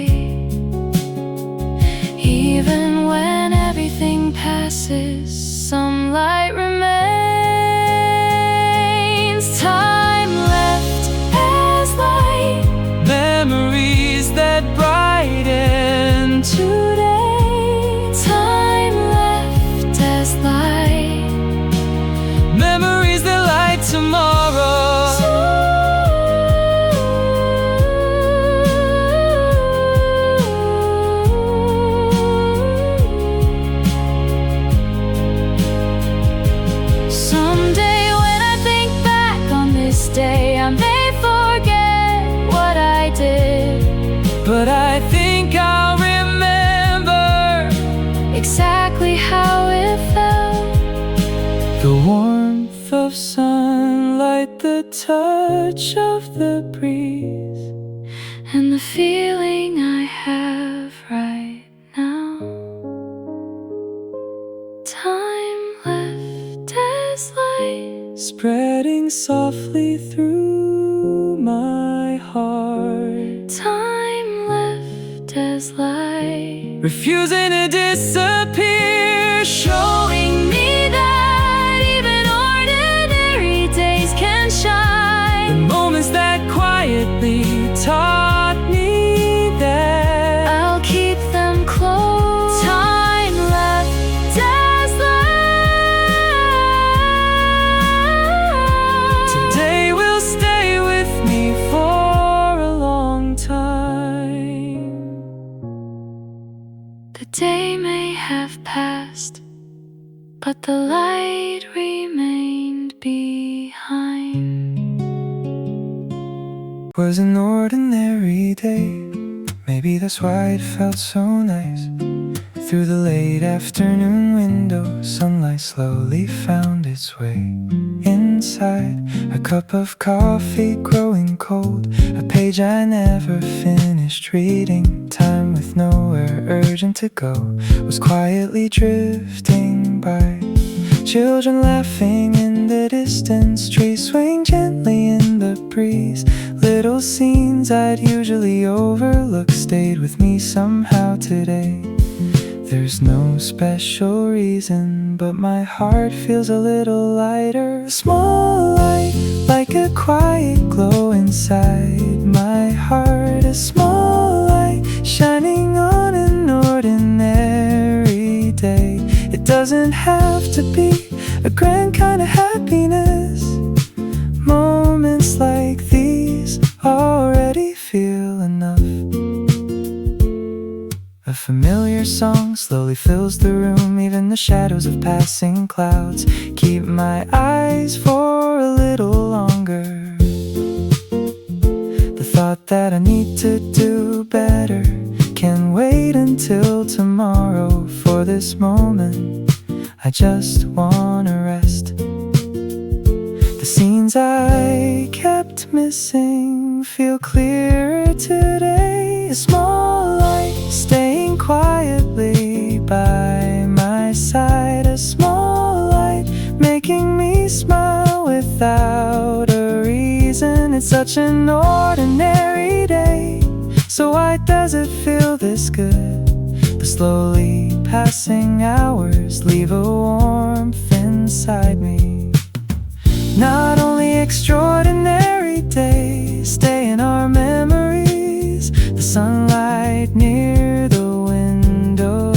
Even when everything passes, some light remains. Time left as light,
Memories that brighten today.
time left as light,
Memories that light tomorrow.
Someday when I think back on this day, I may forget what I did,
But I think I'll remember
exactly how it felt.
the warmth of sunlight, the touch of the breeze,
And the feeling I have right now. Time left as light,
spreading softly through my heart,
time left as light,
refusing to disappear,
showing me that even ordinary days can
the
shine.
moments that quietly taught me that
I'll keep them close. Time left as light.
today will stay with me for a long time.
The day may have passed, but the light remained behind.
Was an ordinary day, maybe that's why it felt so nice. Through the late afternoon window, sunlight slowly found its way inside. A cup of coffee growing cold, a page I never finished reading. Time with nowhere urgent to go was quietly drifting by. Children laughing in the distance, trees swaying gently in the breeze. Little scenes I'd usually overlook stayed with me somehow today. There's no special reason, but my heart feels a little lighter. A small light, like a quiet glow inside my heart. A small light, shining on an ordinary day. It doesn't have to be a grand kind of happiness. Moments like these already feel enough. A familiar song slowly fills the room, even the shadows of passing clouds keep my eyes for a little longer. The thought that I need to do better can wait until tomorrow. For this moment, I just wanna rest. The scenes I kept missing feel clearer today. A small light staying quietly by my side. A small light making me smile without a reason. It's such an ordinary day, so why does it feel this good? The slowly passing hours leave a warmth inside me. Not only extraordinary stay in our memories. The sunlight near the window,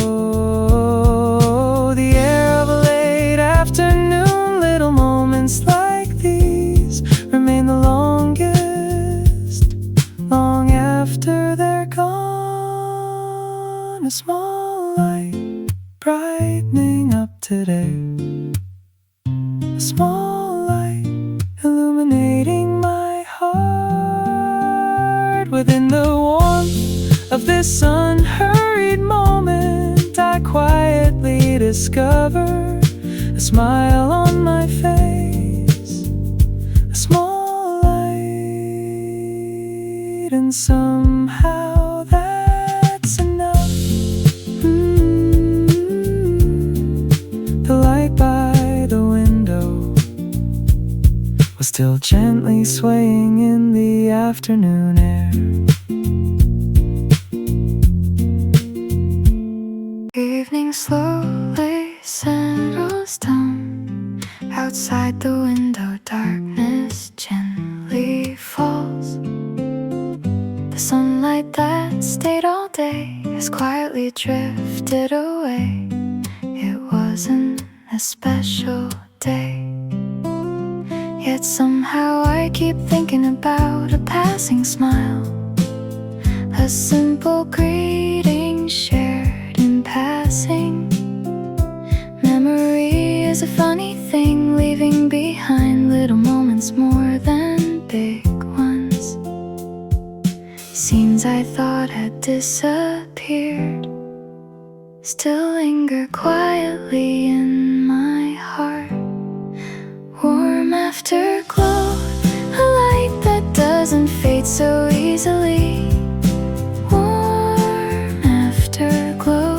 the air of a late afternoon. Little moments like these remain the longest, long after they're gone. A small light brightening up today, a small light illuminating my heart. Within the warmth of this unhurried moment, I quietly discover a smile on my face, a small light, and somehow that's enough. The light by the window was still gently swaying in the afternoon air.
Evening slowly settles down. Outside the window, darkness gently falls. The sunlight that stayed all day has quietly drifted away. It wasn't a special day, yet somehow I keep thinking about a passing smile, a simple greeting shared in passing. Memory is a funny thing, leaving behind little moments more than big ones. Scenes I thought had disappeared still linger quietly in my heart. Warm afterglow, a light that doesn't fade so easily. Warm afterglow,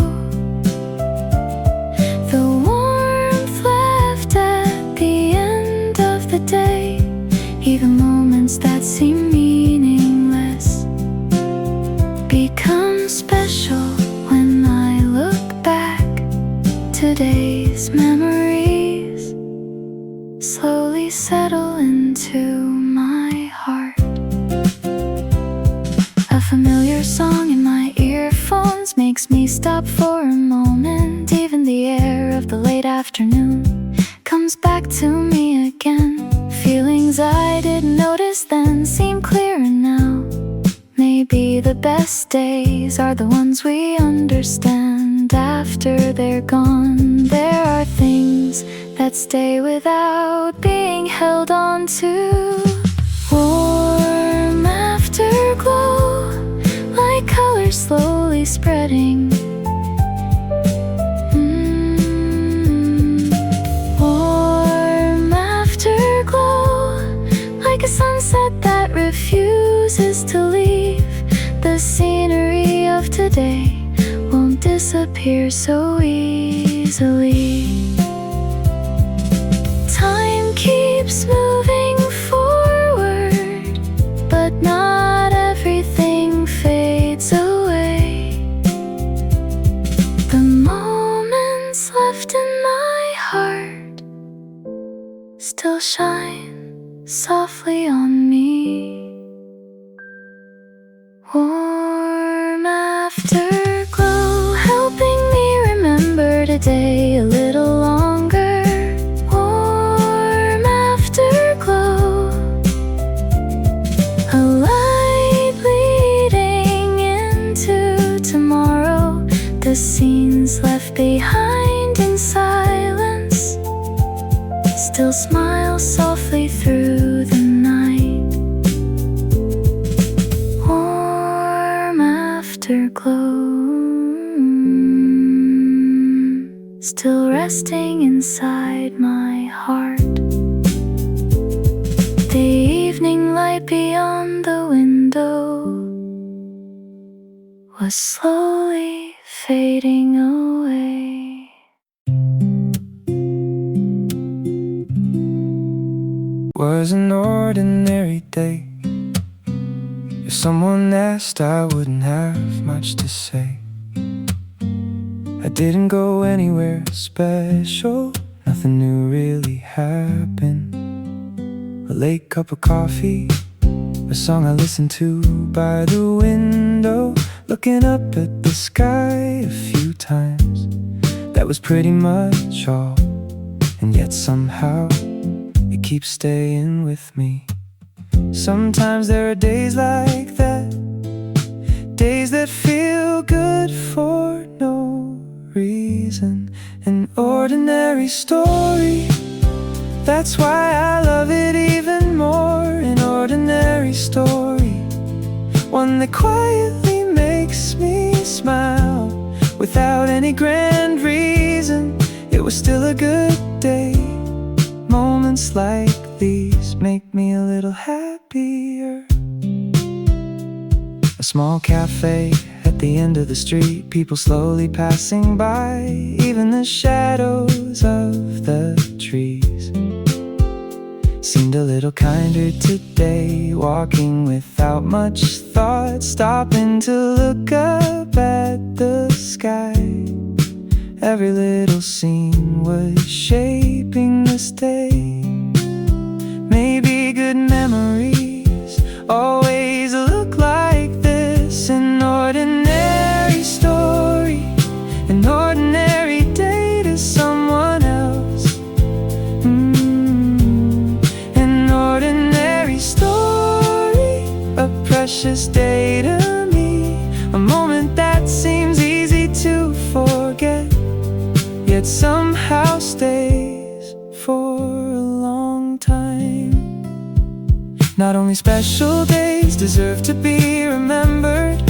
the warmth left at the end of the day. Even moments that seem meaningless become special when I look back. Today's memories slowly settle into my heart. A familiar song in my earphones makes me stop for a moment. Even the air of the late afternoon comes back to me again. Feelings I didn't notice then seem clearer now. Maybe the best days are the ones we understand after they're gone. There are things that stay without being held on to. Warm afterglow, like colors slowly spreading. Warm afterglow, like a sunset that refuses to leave. The scenery of today won't disappear so easily. Time keeps moving forward, but not everything fades away. The moments left in my heart still shine softly on me. Warm afterglow, helping me remember today a little longer. Warm afterglow, a light leading into tomorrow. The scenes left behind in silence still smile softly through the night. Warm afterglow, still resting inside my heart. The evening light beyond the window was slowly fading away.
Was an ordinary day. If someone asked, I wouldn't have much to say. I didn't go anywhere special, nothing new really happened. A late cup of coffee A song I listen to by the window, looking up at the sky a few times. That was pretty much all, and yet somehow it keeps staying with me. Sometimes there are days like that, days that feel good for no reason. An ordinary story, that's why I love it even more. An ordinary story, one that quietly makes me smile without any grand reason. It was still a good day. Moments like these make me a little happier. A small cafe at the end of the street, people slowly passing by, even the shadows of the trees seemed a little kinder today. Walking without much thought, stopping to look up at the sky. Every little scene was shaping this day. Maybe good memories always look like this. An ordinary story, an ordinary day to someone else. An ordinary story, a precious day to me. A moment that seems easy to forget, yet somehow stays for a long time. Not only special days deserve to be remembered,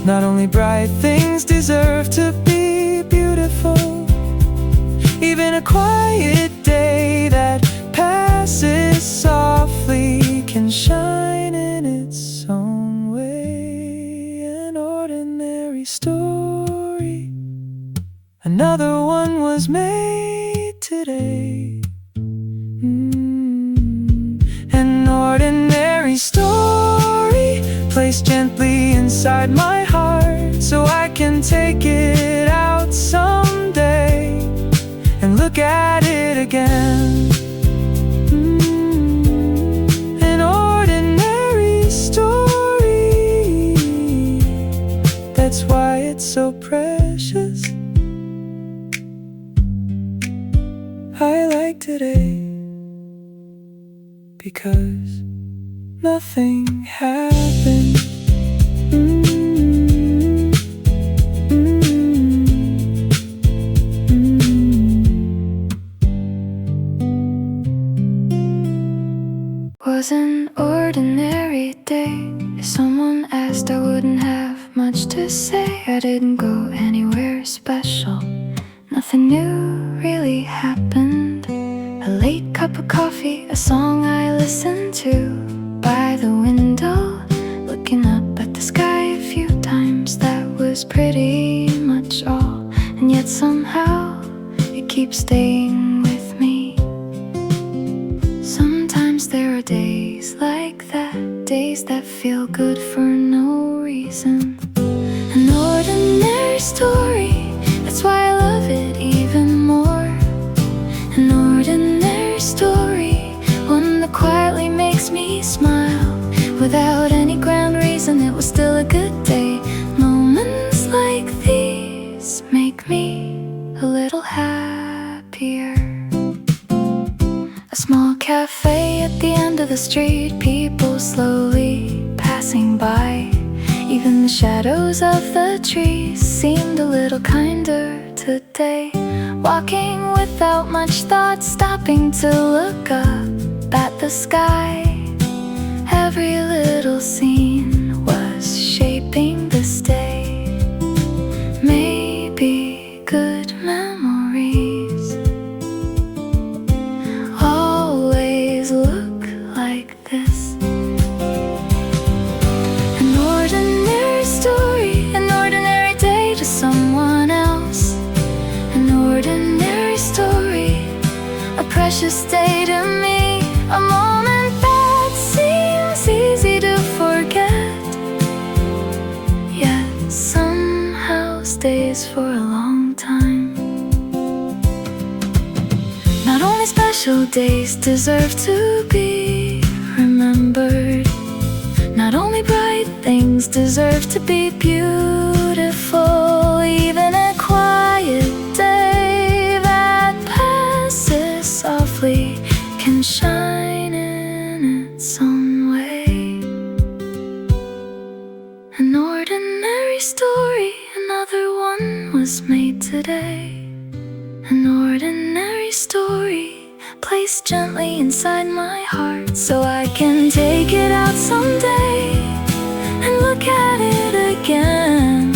not only bright things deserve to be beautiful. Even a quiet day that passes softly can shine in its own way. An ordinary story, another one was made today. An ordinary story placed gently inside my heart, so I can take it out someday and look at it again. An ordinary story, that's why it's so precious. I like today because nothing happened.
Was an ordinary day. If someone asked, I wouldn't have much to say. I didn't go anywhere special. Nothing new really happened. A late cup of coffee, a song I listened to by the window, looking up at the sky a few times. That was pretty much all, and yet somehow it keeps staying with me. Sometimes there are days like that, days that feel good for no reason. An ordinary story, that's why I love it even more. An ordinary story, one that quietly makes me smile without any grand reason. It was still a good day. Moments like these make me a little happier. A small cafe at the end of the street, people slowly passing by. Even the shadows of the trees seemed a little kinder today. Walking without much thought, stopping to look up at the sky. Every little scene was shaping this day. Maybe good memories always look like this. An ordinary story, an ordinary day to someone else. An ordinary story, a precious day to me. A moment that seems easy to forget, yet somehow stays for a long time. Not only special days deserve to be remembered, things deserve to be beautiful. Even a quiet day that passes softly can shine in its own way. An ordinary story, another one was made today. An ordinary story placed gently inside my heart, so I can take it out someday and look at it again.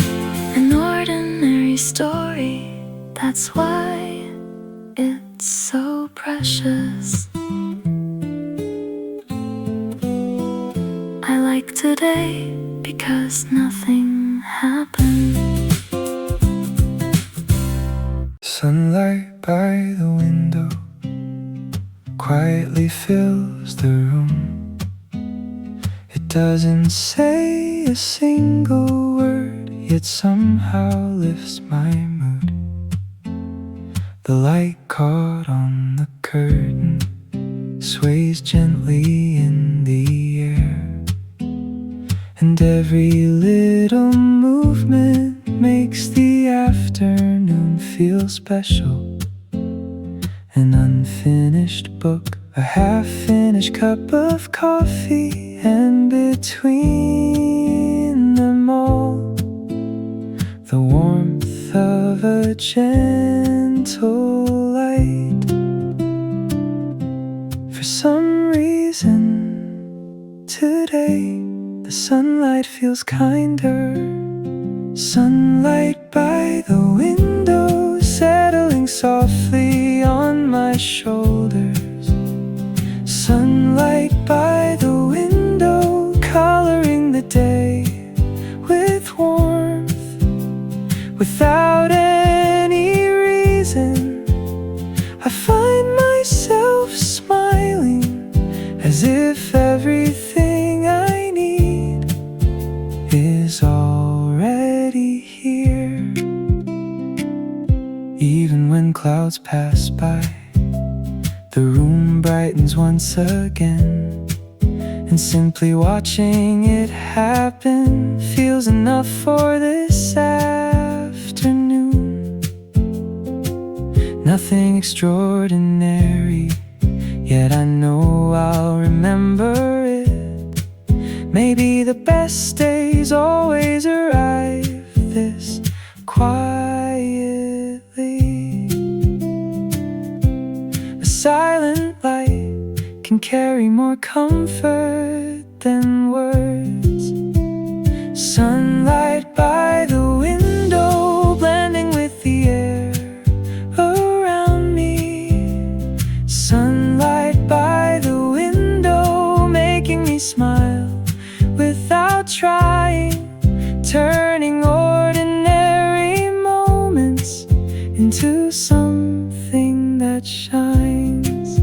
An ordinary story, that's why it's so precious. I like today because nothing happened.
Sunlight by the window quietly fills the room. It doesn't say a single word, yet somehow lifts my mood. The light caught on the curtain sways gently in the air, and every little movement makes the afternoon feel special. An unfinished book, a half-finished cup of coffee, and between them all, the warmth of a gentle light. For some reason, today, the sunlight feels kinder. Sunlight by the window, settling softly on my shoulders. Sunlight by the window, coloring the day with warmth. Without any reason, I find myself smiling, as if everything I need is already here. Even when clouds pass by, the room brightens once again, and simply watching it happen feels enough for this afternoon. Nothing extraordinary, yet I know I'll remember it. Maybe the best days always arrive this quietly. A silent light can carry more comfort than words. Sunlight by the window, blending with the air around me. Sunlight by the window, making me smile without trying, turning ordinary moments into something that shines.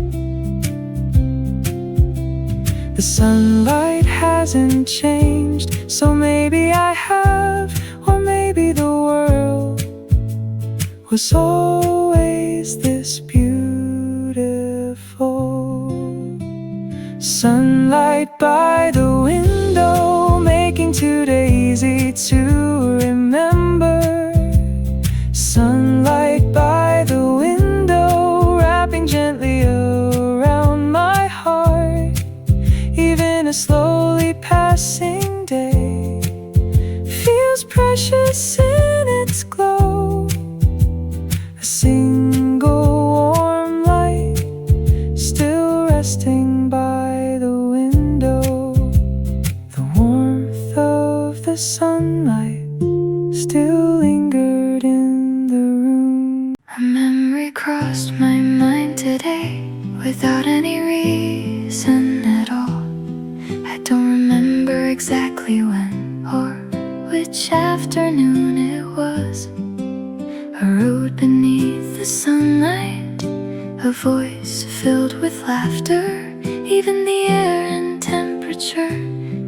The sunlight hasn't changed, so maybe I have, or maybe the world was always this beautiful. Sunlight by the window, making today easy to remember. Sunlight by the window, wrapping gently around my heart. Even a slowly passing day feels precious in its glow. A single warm light still resting by the window. The warmth of the sunlight still lingered in the room.
A memory crossed my mind today without any reason at all. I don't remember exactly when or which afternoon it was. A road beneath the sunlight, a voice filled with laughter. Even the air and temperature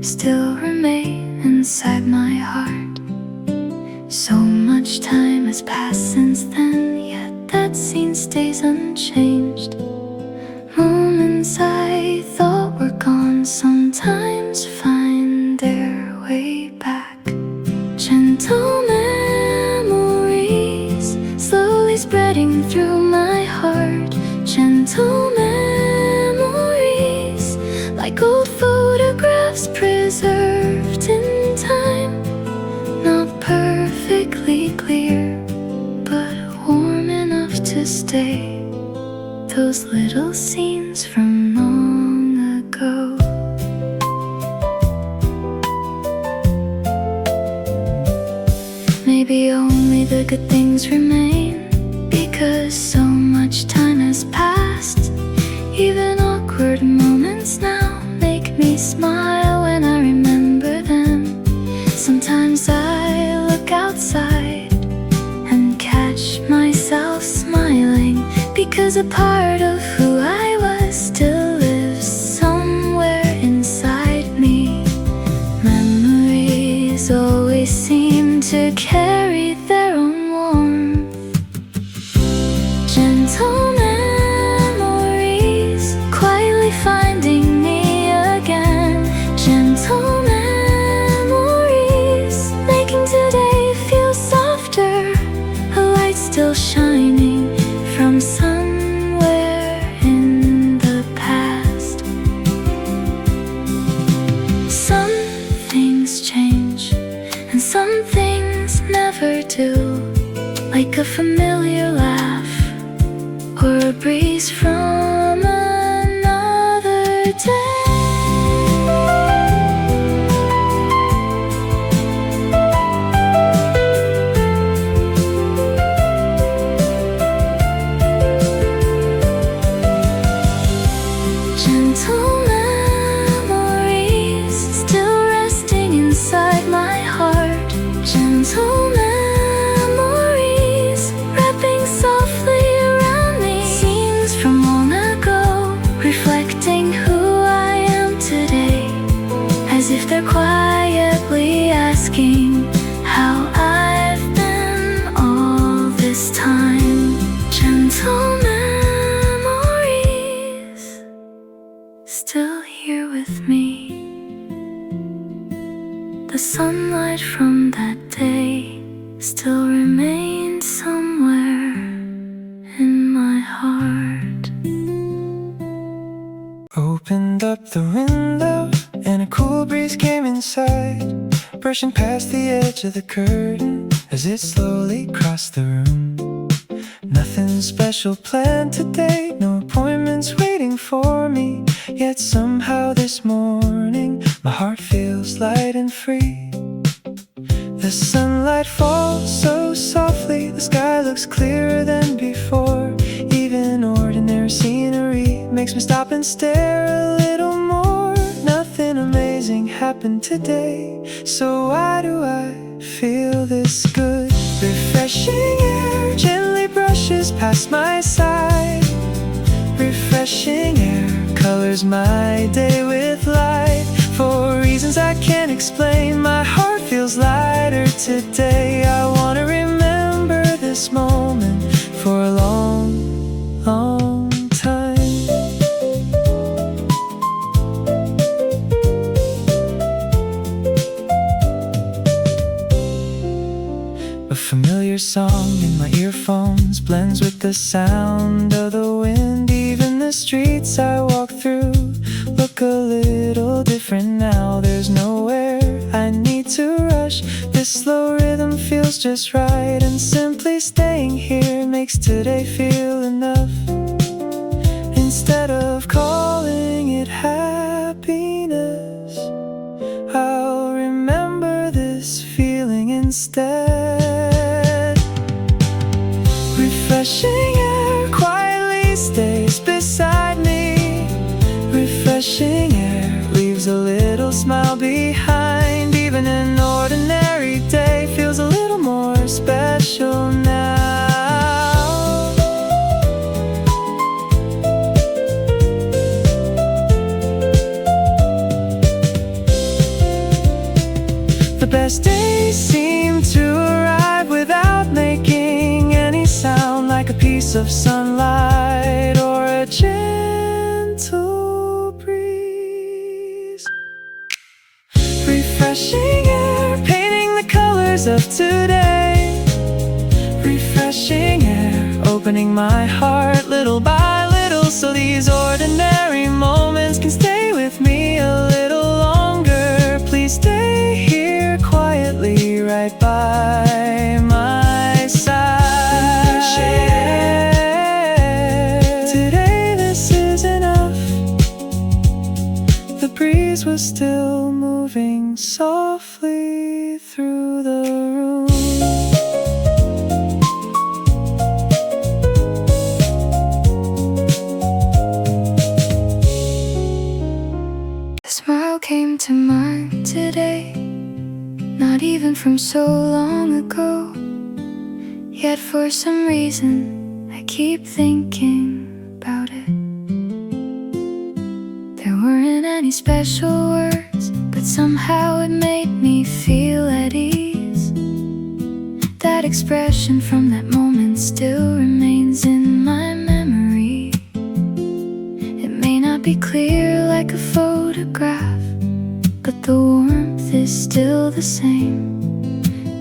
still remain inside my heart. So much time has passed since then, yet that scene stays unchanged. Moments I thought were gone sometimes find their way back. those little scenes from long ago. Maybe only the good things remain, because so much time has passed. Even awkward moments now make me smile when I remember them. Sometimes I look outside and catch myself smiling, because a part of who I was still lives somewhere inside me. Memories always seem to carry their own warmth. Gentle memories quietly finding me again. Gentle memories making today feel softer. A light still shining from somewhere in the past. Some things change and some things never do, like a familiar laugh or a breeze from another day. Gentle memories still resting inside my heart. Gentle memories wrapping softly around me. Scenes from long ago, reflecting who I am today, as if they're quietly asking how I've been all this time. Gentle memories still here with me. The sunlight from that day still remains somewhere in my heart.
Opened up the window and a cool breeze came inside, brushing past the edge of the curtain as it slowly crossed the room. Nothing special planned today, no appointments waiting for me, yet somehow this morning my heart feels light and free. The sunlight falls so softly, the sky looks clearer than before. Even ordinary scenery makes me stop and stare a little more. Nothing amazing happened today, so why do I feel this good? Refreshing air gently brushes past my side. Refreshing air colors my day with light. For reasons I can't explain, my heart feels lighter today. I want to remember this moment for a long, long time. A familiar song in my earphones blends with the sound of the wind. Even the streets I walk through look a little different now. There's nowhere I need to rush. This slow rhythm feels just right, and simply staying here makes today feel enough. Instead of calling it happiness, I'll remember this feeling instead. Refreshing air quietly stays beside me. Refreshing air leaves a little smile behind. Even an ordinary day feels a little more special now. The best days seem to arrive without making any sound, like a piece of sunlight or a gentle breeze. Refreshing air painting the colors of today. Refreshing air opening my heart little by little, so these ordinary moments can stay with me a little longer. Please stay here quietly right by my side. Today breeze was still moving softly through the room.
A smile came to mind today, not even from so long ago. Yet for some reason I keep thinking about it. There weren't any special words, but somehow it made me feel at ease. That expression from that moment still remains in my memory. It may not be clear like a photograph, but the warmth is still the same.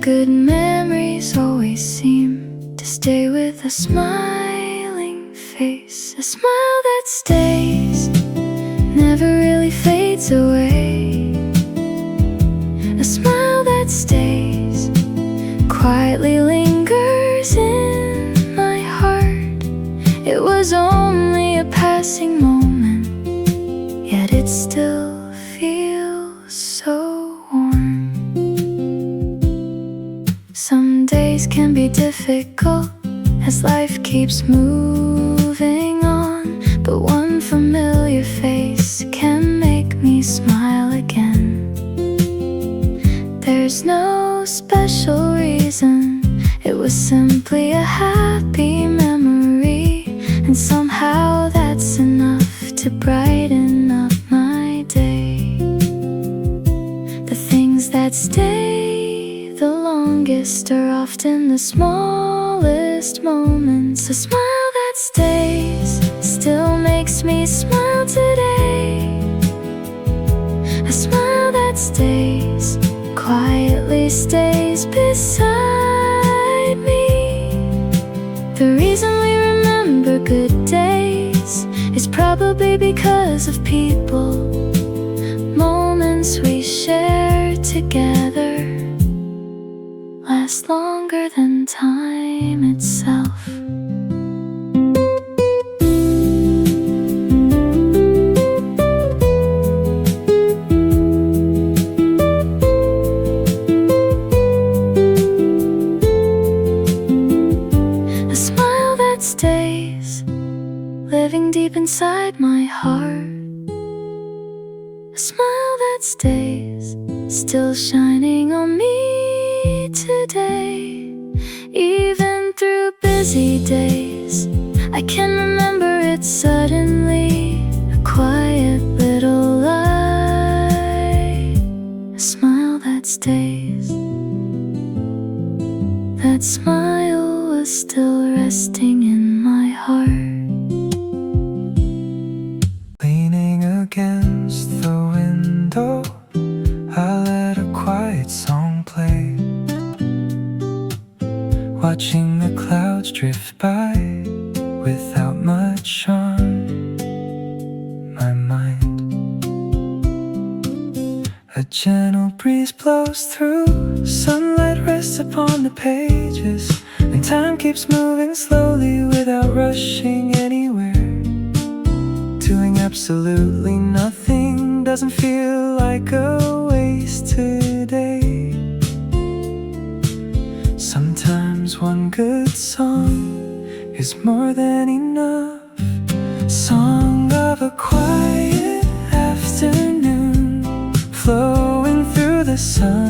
Good memories always seem to stay with a smiling face. A smile that stays, never really fades away. A smile that stays, quietly lingers in my heart. It was only a passing moment, yet it still feels so warm. Some days can be difficult as life keeps moving on, but one familiar face can make me smile again. There's no special reason, it was simply a happy memory, and somehow that's enough to brighten up my day. The things that stay the longest are often the smallest moments. A smile that stays still makes me smile today. A smile that stays, quietly stays beside me. The reason we remember good days is probably because of people, moments we share together last longer than time itself. A smile that stays, living deep inside my heart. A smile that stays, still shining on me today. Even through busy days, I can remember it suddenly. A quiet little light, a smile that stays. That smile was still resting in my heart.
Leaning against the window, I let a quiet song play, watching the clouds drift by without much on my mind. A gentle breeze blows through, sunlight rests upon the pages, and time keeps moving slowly without rushing anywhere. Doing absolutely nothing doesn't feel like a waste today. Sometimes one good song is more than enough. Song of a quiet afternoon, flowing through the sunlight.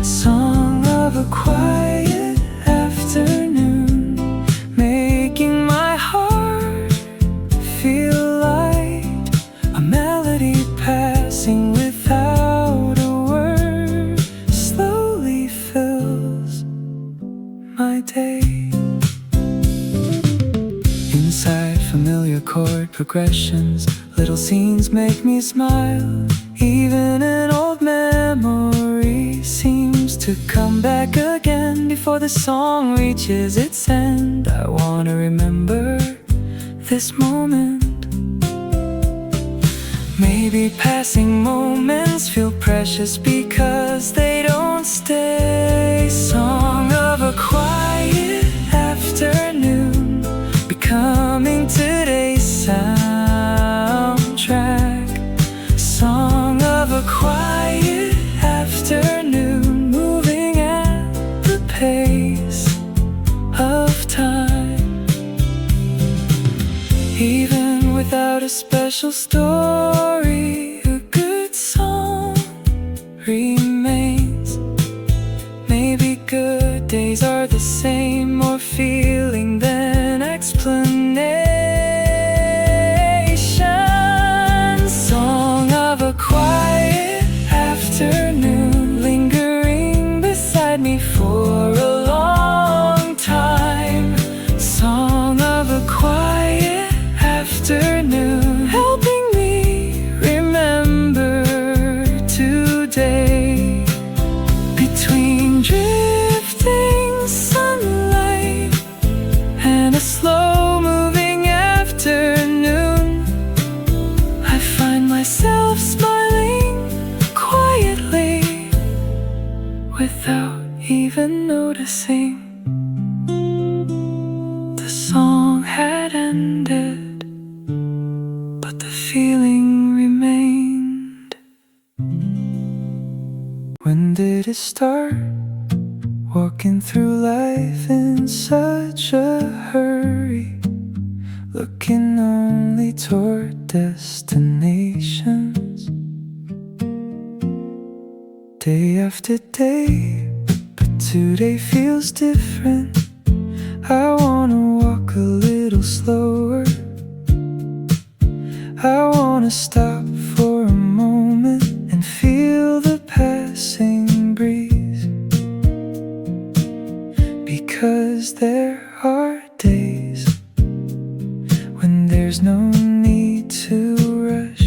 Song of a quiet afternoon, making my heart feel light. A melody passing without a word slowly fills my day. Inside familiar chord progressions, little scenes make me smile. Even an old memory seems to come back again before the song reaches its end. I wanna remember this moment. Maybe passing moments feel precious because they don't stay. Song of a quiet afternoon, becoming today's soundtrack. without a special story. A good song remains. Maybe good days are the same, more feeling than explanation. Song of a quiet afternoon, lingering beside me for a long time. Song of a quiet afternoon, helping me remember today. Between drifting sunlight and a slow-moving afternoon, I find myself smiling quietly without even noticing. The song had ended, but the feeling remained. When did it start? Walking through life in such a hurry, looking only toward destinations. Day after day, but today feels different. I wanna walk a little slower. I wanna stop for a moment and feel the passing breeze. Because there are days when there's no need to rush.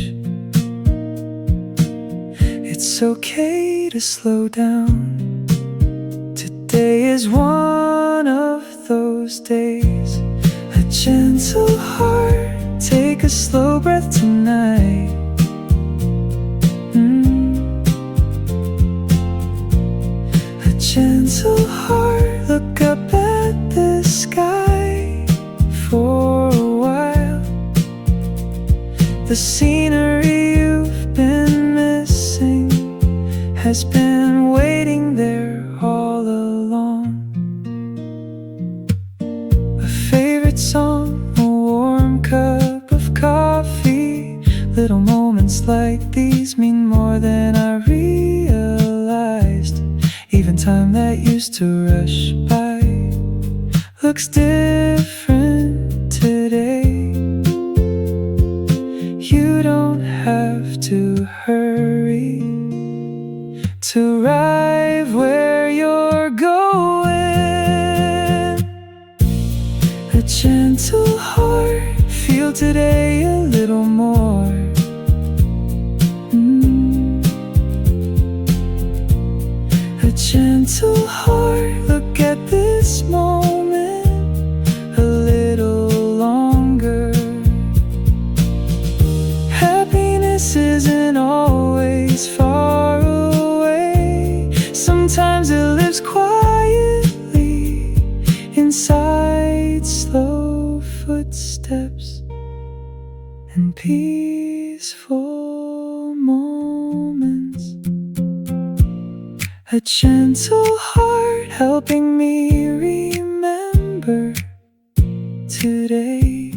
It's okay to slow down. Today is one of those days. A gentle heart, take a slow breath tonight. A gentle heart, look up at the sky for a while. The scenery you've been missing has been waiting there all along. A favorite song, a warm cup of coffee. Little moments like these mean more than I realized. Even time that used to rush by looks different today. You don't have to hurry to arrive where you're going. A gentle heart, feel today a little more. A gentle heart, look at this moment a little longer. Happiness isn't always far away. Sometimes it lives quietly inside slow footsteps and peaceful moments. A gentle heart helping me remember today.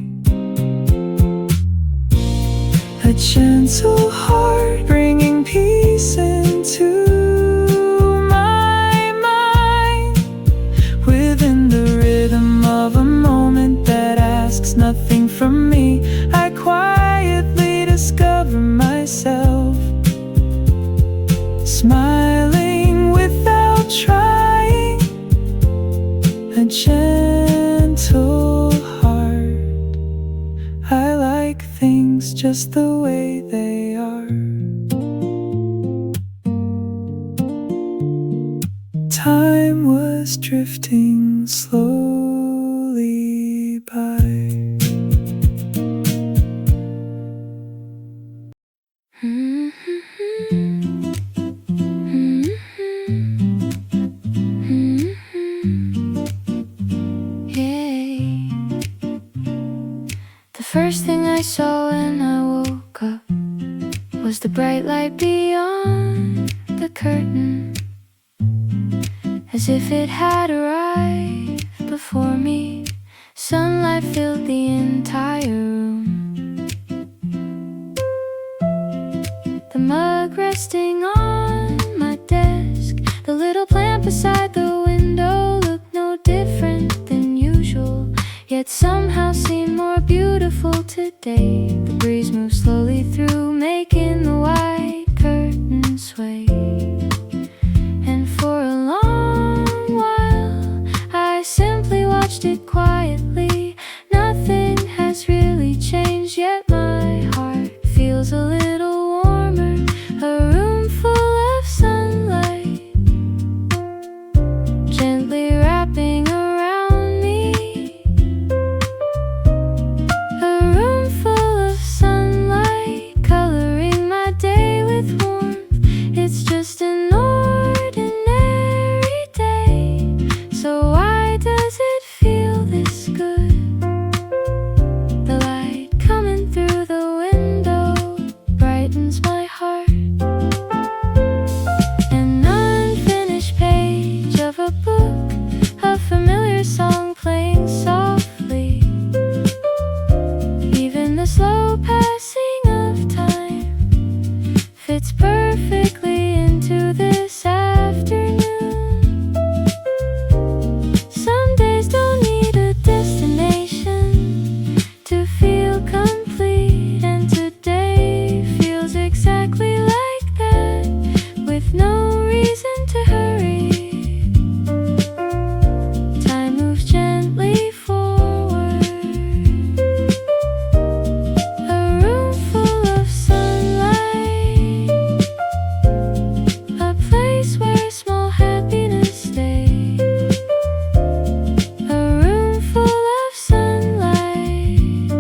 A gentle heart bringing peace into my mind. Within the rhythm of a moment that asks nothing from me, I quietly discover myself smiling without trying. A gentle heart, I like things just the way they are. Time was drifting slowly by.
The first thing I saw when I woke up was the bright light beyond the curtain, as if it had arrived before me. Sunlight filled the entire room. resting on my desk. The little plant beside the window looked no different than usual, yet somehow seemed more beautiful today. The breeze moved slowly through, making the white curtains sway. And for a long while, I simply watched it quietly. Nothing has really changed, yet my heart feels a little warmer. A room full of sunlight, gently wrapping around me. A room full of sunlight, coloring my day with warmth. It's just an ordinary day, so why does it feel this good? The light coming through the window brightens my heart. An unfinished page of a book, a familiar song playing softly. Even the slow passing of time fits perfectly into this afternoon. Some days don't need a destination to feel complete, and today feels exactly like that, with no reason to hurry. Time moves gently forward. A room full of sunlight, a place where small happiness stays. A room full of sunlight,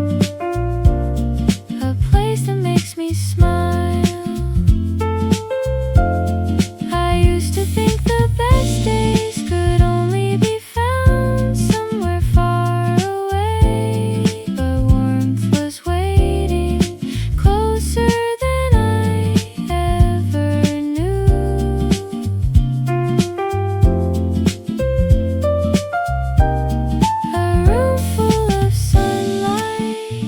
a place that makes me smile. I used to think the best days could only be found somewhere far away, but warmth was waiting closer than I ever knew. A room full of sunlight,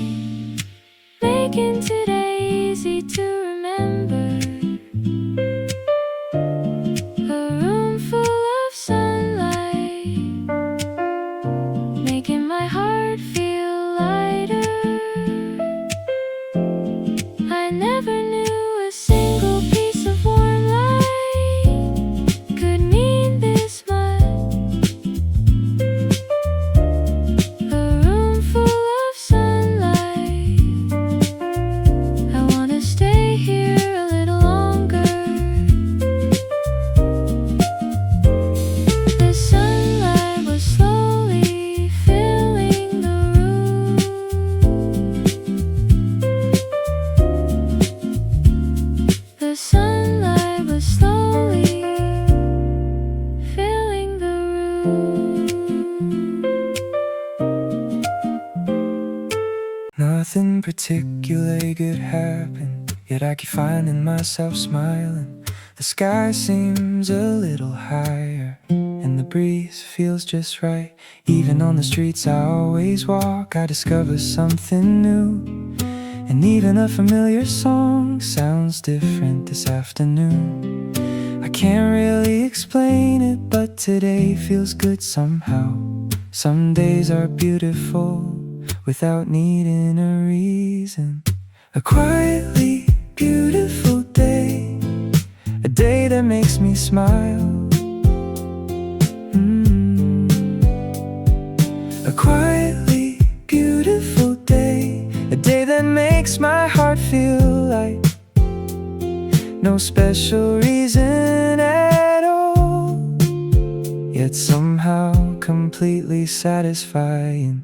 making today easy to remember. A room full of sunlight, making my heart feel lighter. I never knew a single piece of warm light could mean this much. A room full of sunlight, I wanna stay here a little longer. The sunlight was slowly filling the room. The sunlight was slowly filling the room.
Nothing particularly good happened, yet I keep finding myself smiling. The sky seems a little higher, and the breeze feels just right. Even on the streets I always walk, I discover something new. And even a familiar song sounds different this afternoon. I can't really explain it, but today feels good somehow. Some days are beautiful without needing a reason. A quietly beautiful day, a day that makes me smile. A quietly beautiful day, a day that makes my heart feel light. No special reason at all, yet somehow completely satisfying.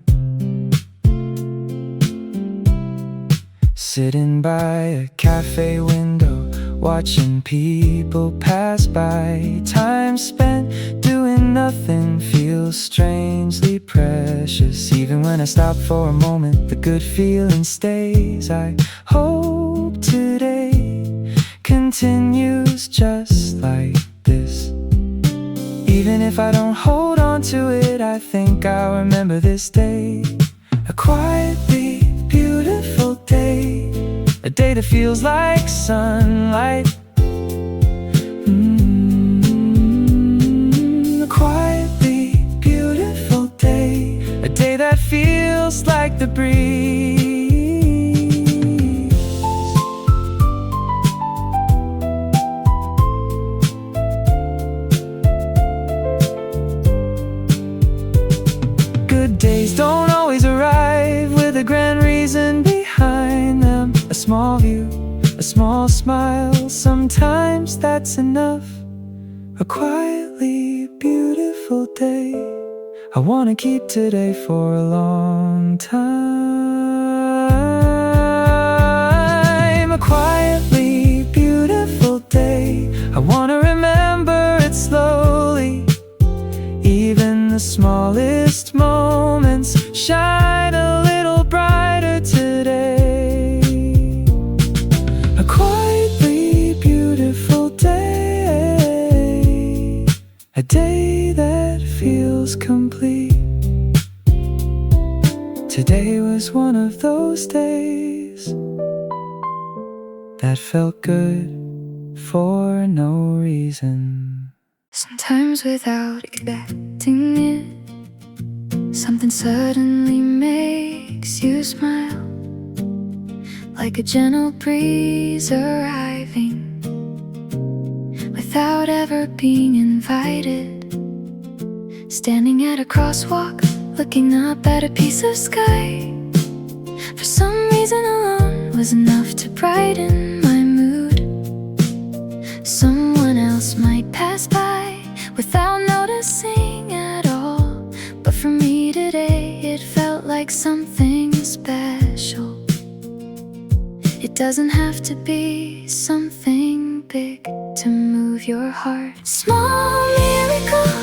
Sitting by a cafe window, watching people pass by. Time spent doing nothing feels strangely precious. Even when I stop for a moment, the good feeling stays. I hope today continues just like this. Even if I don't hold on to it, I think I'll remember this day. A quietly beautiful day, a day that feels like sunlight, that feels like the breeze. Good days don't always arrive with a grand reason behind them. A small view, a small smile, sometimes that's enough. A quietly beautiful day, I wanna keep today for a long time. A quietly beautiful day, I wanna remember it slowly. Even the smallest moments shine a little brighter today. A quietly beautiful day, a day that feels complete. Today was one of those days that felt good for no reason.
Sometimes without expecting it, something suddenly makes you smile, like a gentle breeze arriving without ever being invited. Standing at a crosswalk, looking up at a piece of sky, for some reason alone was enough to brighten my mood. Someone else might pass by without noticing at all, but for me today it felt like something special. It doesn't have to be something big to move your heart. Small miracle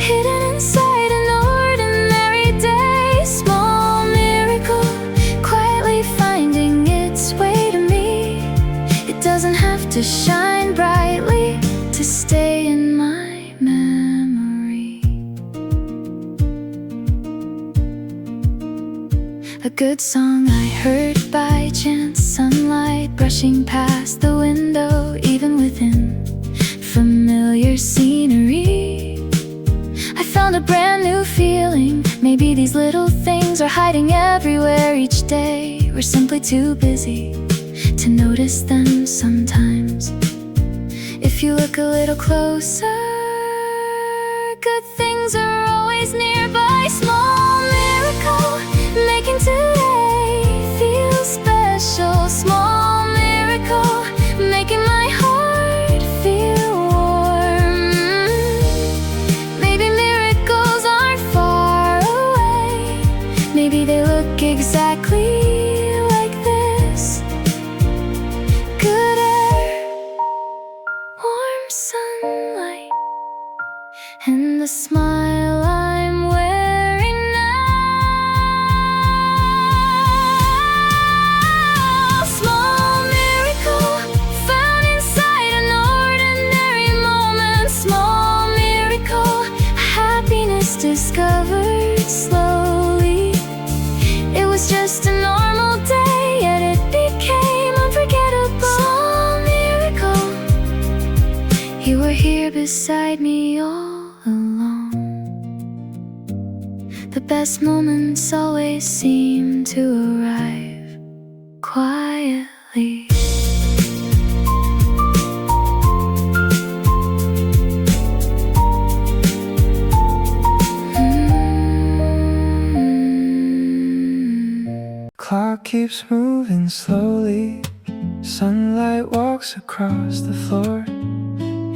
hidden inside an ordinary day. Small miracle quietly finding its way to me. It doesn't have to shine brightly to stay in my memory. A good song I heard by chance, sunlight brushing past the window, even within familiar scenery. I found a brand new feeling. Maybe these little things are hiding everywhere each day. We're simply too busy to notice them sometimes. If you look a little closer, good things are always nearby. Small miracle making today feel special. Small miracle making my heart feel warm. Maybe miracles aren't far away. Maybe they look exactly like this. Good air, warm sunlight, and the smile I'm wearing now. Small miracle found inside an ordinary moment. Small miracle, happiness discovered slowly. It was just a normal day, yet it became unforgettable. Small miracle, you were here beside me all along. The best moments always seem to arrive quietly.
Clock keeps moving slowly. Sunlight walks across the floor.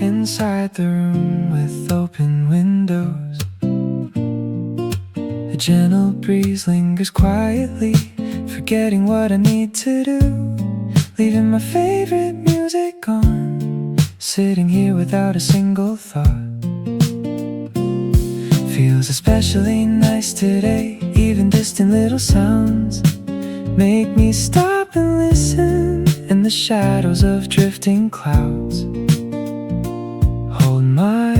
Inside the room with open windows, a gentle breeze lingers quietly, forgetting what I need to do, leaving my favorite music on, sitting here without a single thought. Feels especially nice today. Even distant little sounds make me stop and listen, in the shadows of drifting clouds hold my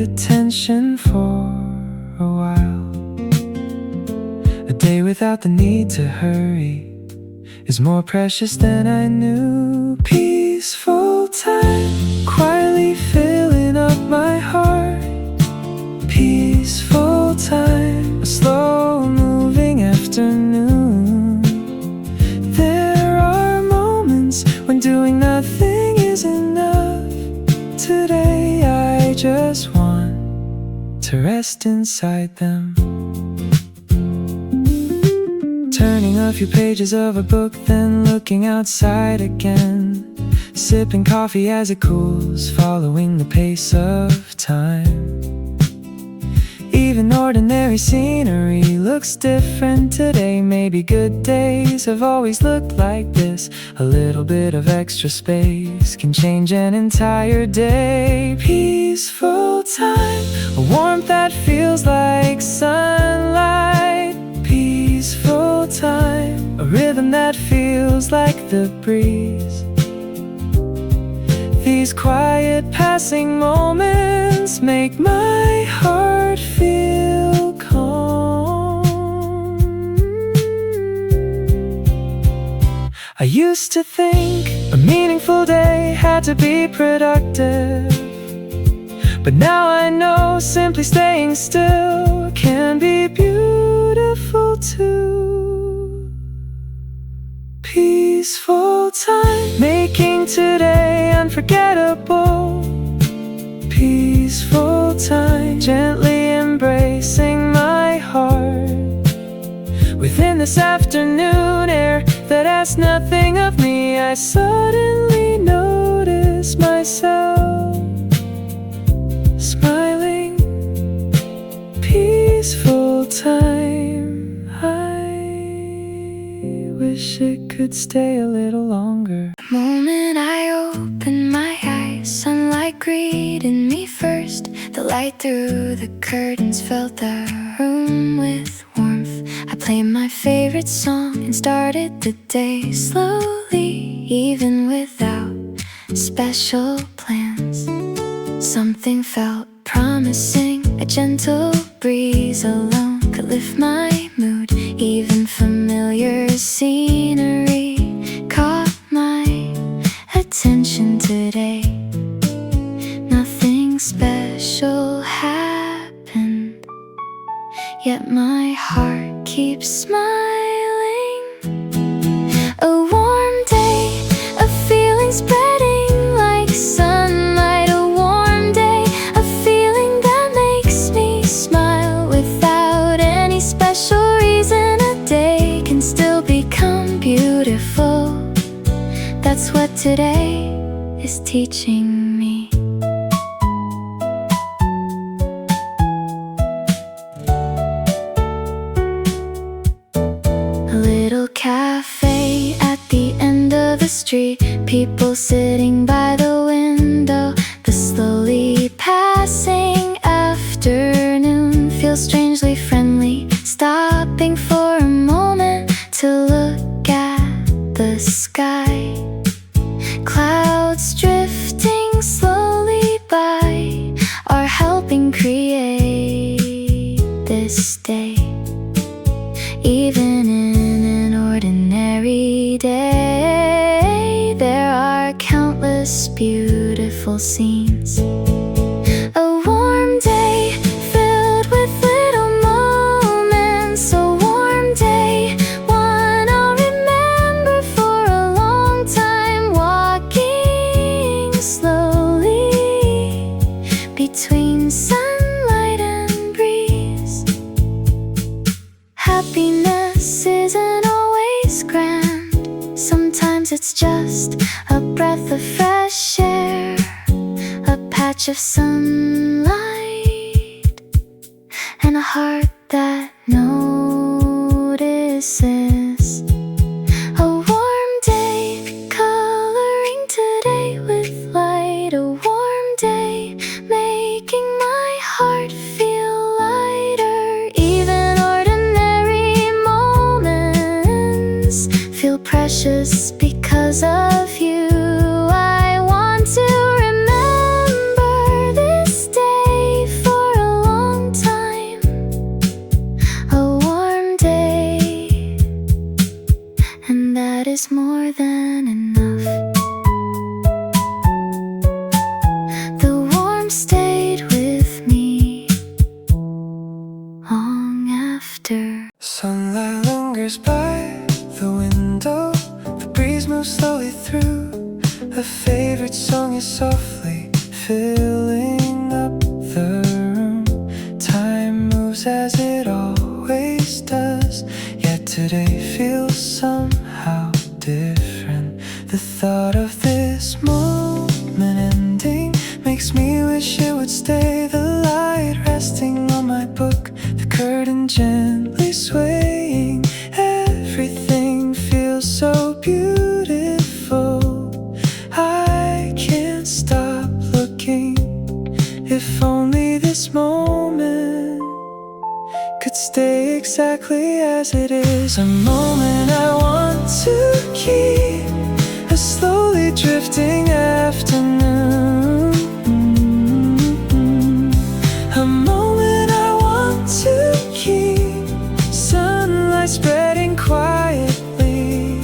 attention for a while. A day without the need to hurry is more precious than I knew. Peaceful time quietly filling up my heart. Peaceful time, a slow moving lost inside them. Turning a few pages of a book, then looking outside again. Sipping coffee as it cools, following the pace of time. Even ordinary scenery looks different today. Maybe good days have always looked like this. A little bit of extra space can change an entire day. Peaceful time, a warmth that feels like sunlight. Peaceful time, a rhythm that feels like the breeze. These quiet passing moments make my heart feel calm. I used to think a meaningful day had to be productive, but now I know simply staying still can be beautiful too. Peaceful time, making today unforgettable. Peaceful time, gently embracing my heart. Within this afternoon air that asks nothing of me, I suddenly notice myself smiling. Peaceful time, I wish it could stay a little longer.
The moment I opened my eyes, sunlight greeted me first. The light through the curtains filled the room with warmth. I played my favorite song and started the day slowly, even without special plans. Something felt promising, a gentle breeze alone could lift my mood. Even familiar scenery caught my attention today. Nothing special happened, yet my heart keeps smiling. A warm day, a feeling spreading like sunlight. A warm day, a feeling that makes me smile. Without any special reason, a day can still become beautiful. That's what today is teaching me. A little cafe at the end of the street, people sitting by the window. The slowly passing afternoon feels strangely friendly. Stopping for a moment to look at the sky. Clouds drifting slowly by are helping create this day. Even in an ordinary day, there are countless beautiful scenes. A warm day filled with little moments. A warm day, one I'll remember for a long time. Walking slowly between sunlight and breeze. Happiness isn't always grand. Sometimes it's just a breath of fresh air, a patch of sunlight, and a heart that notices. A warm day, coloring today with light. A warm day, making my heart feel lighter. Even ordinary moments feel precious because of you. I want to remember this day for a long time. A warm day, and that is more than enough. The warmth stayed with me long after.
Sunlight lingers by the window, the breeze moves slowly through. A favorite song is softly filling up the room. Time today feels somehow different. The thought of this moment ending makes me wish it would stay. The light resting on my book, the curtain gently swaying. Everything feels so beautiful. I can't stop looking. If only this moment could stay exactly as it is. A moment I want to keep, a slowly drifting afternoon. A moment I want to keep, sunlight spreading quietly,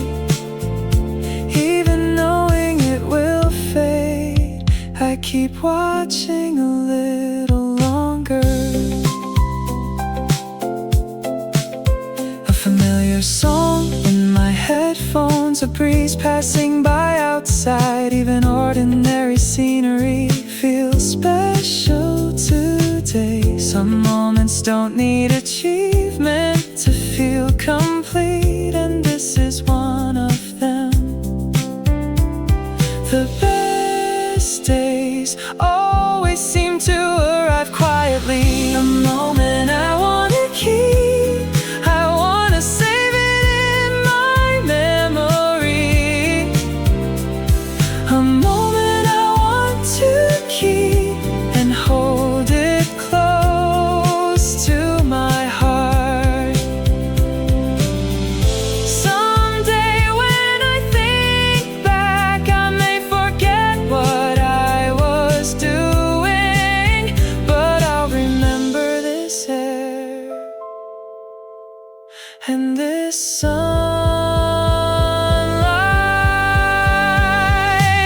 even knowing it will fade. I keep watching a little longer. A familiar song in my headphones, a breeze passing by outside. Even ordinary scenery feels special today. Some moments don't need achievement to feel complete, and this is one of them. The best days always seem to arrive quietly. A moment I wanna keep, I wanna save it in my memory. A moment I want to keep and hold it close to my heart. Someday when I think back, I may forget what I was doing, but I'll remember this air and this sunlight.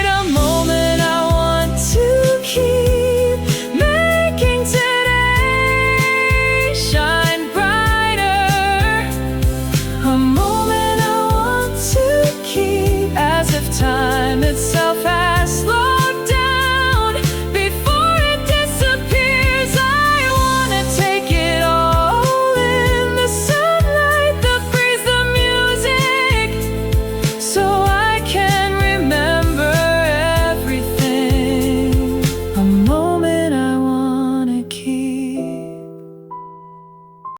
A moment I want to keep, making today shine brighter. A moment I want to keep, as if time itself has slowed down before it disappears. I wanna take it all in, the sunlight, the breeze, the music, so I can remember everything. A moment I wanna keep.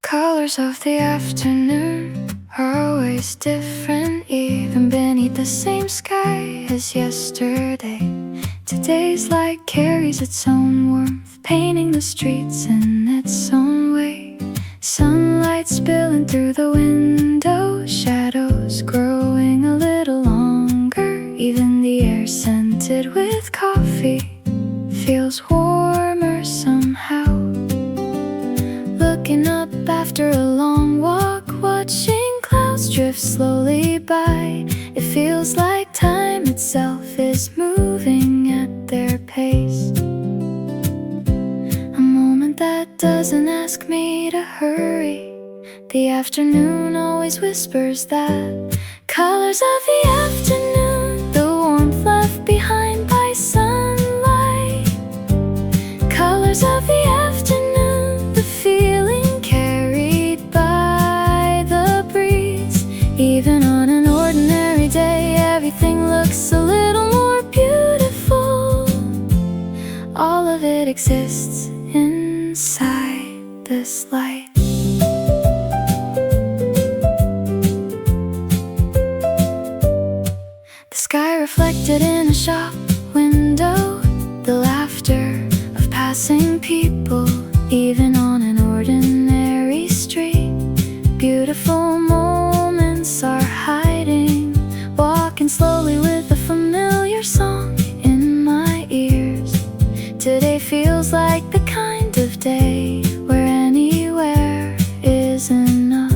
Colors of the afternoon are always different, even beneath the same sky as yesterday. Today's light carries its own warmth, painting the streets in its own way. Sunlight spilling through the window, shadows growing a little longer. Even the air scented with coffee feels warmer somehow. Looking up after a long walk, watching clouds drift slowly by. It feels like time itself is moving at their pace. A moment that doesn't ask me to hurry. The afternoon always whispers that. Colors of the afternoon, the warmth left behind by sunlight. Colors of the afternoon, the feeling carried by the breeze. Even on an ordinary day, everything looks a little more beautiful. All of it exists inside this light. The sky reflected in a shop window, the laughter of passing people, even on an ordinary street. Beautiful moments are hiding, walking slowly with a familiar song in my ears. Today feels like the kind of day where anywhere is enough.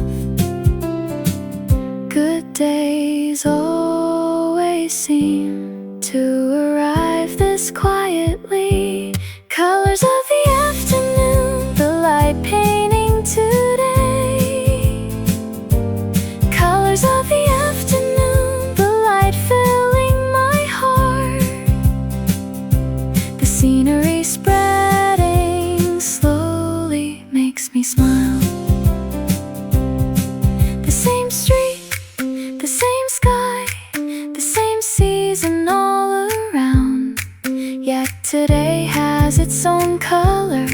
Good days always seem to arrive this quietly. Colors of the afternoon, the light painting today. Colors of the afternoon, the light filling my heart. The scenery spreading slowly makes me smile. The same
its own color,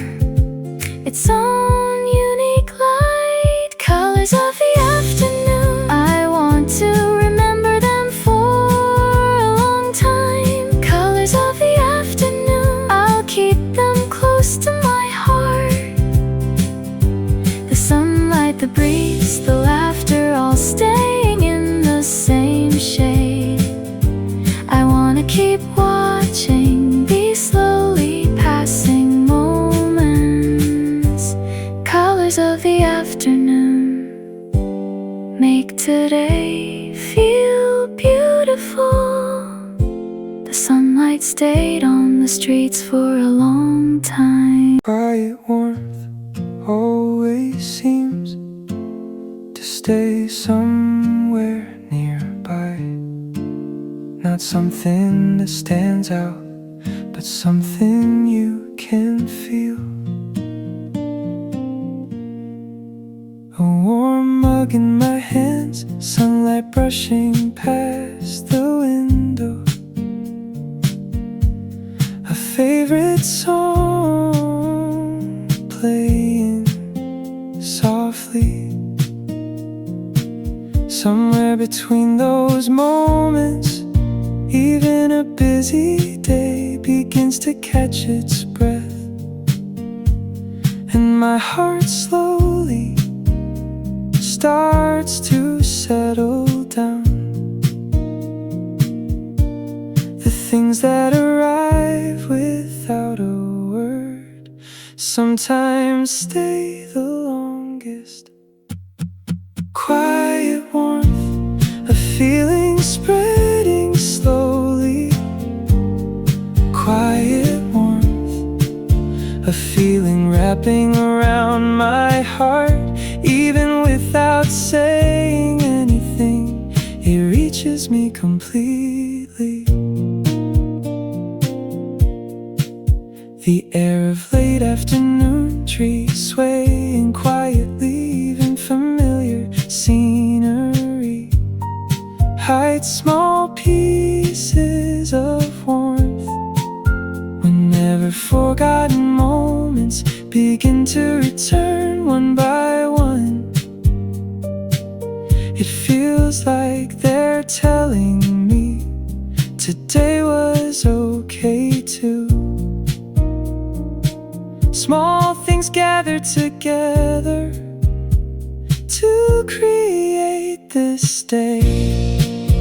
its own unique light. Colors of the afternoon, I want to remember them for a long time. Colors of the afternoon, I'll keep them close to my heart. The sunlight, the breeze, the laughter, all staying in the same shade. I wanna keep watching these slowly passing moments. Colors of the afternoon make today feel beautiful. The sunlight stayed on the streets for a long time.
Quiet warmth always seems to stay somewhere nearby. Not something that stands out, but something you can feel. A warm mug in my hands, sunlight brushing past the window. A favorite song playing softly. Somewhere between those moments, even a busy day begins to catch its breath, and my heart slowly starts to settle down. The things that arrive without a word sometimes stay the longest. Quiet warmth, a feeling spreading slowly. Quiet warmth, a feeling wrapping around my heart. Even without saying anything, it reaches me completely. The air of late afternoon, trees swaying quietly, even familiar scenery hides small pieces of warmth. Whenever forgotten moments begin to return one by one, it feels like they're telling me today was okay too. Small things gather together to create this day.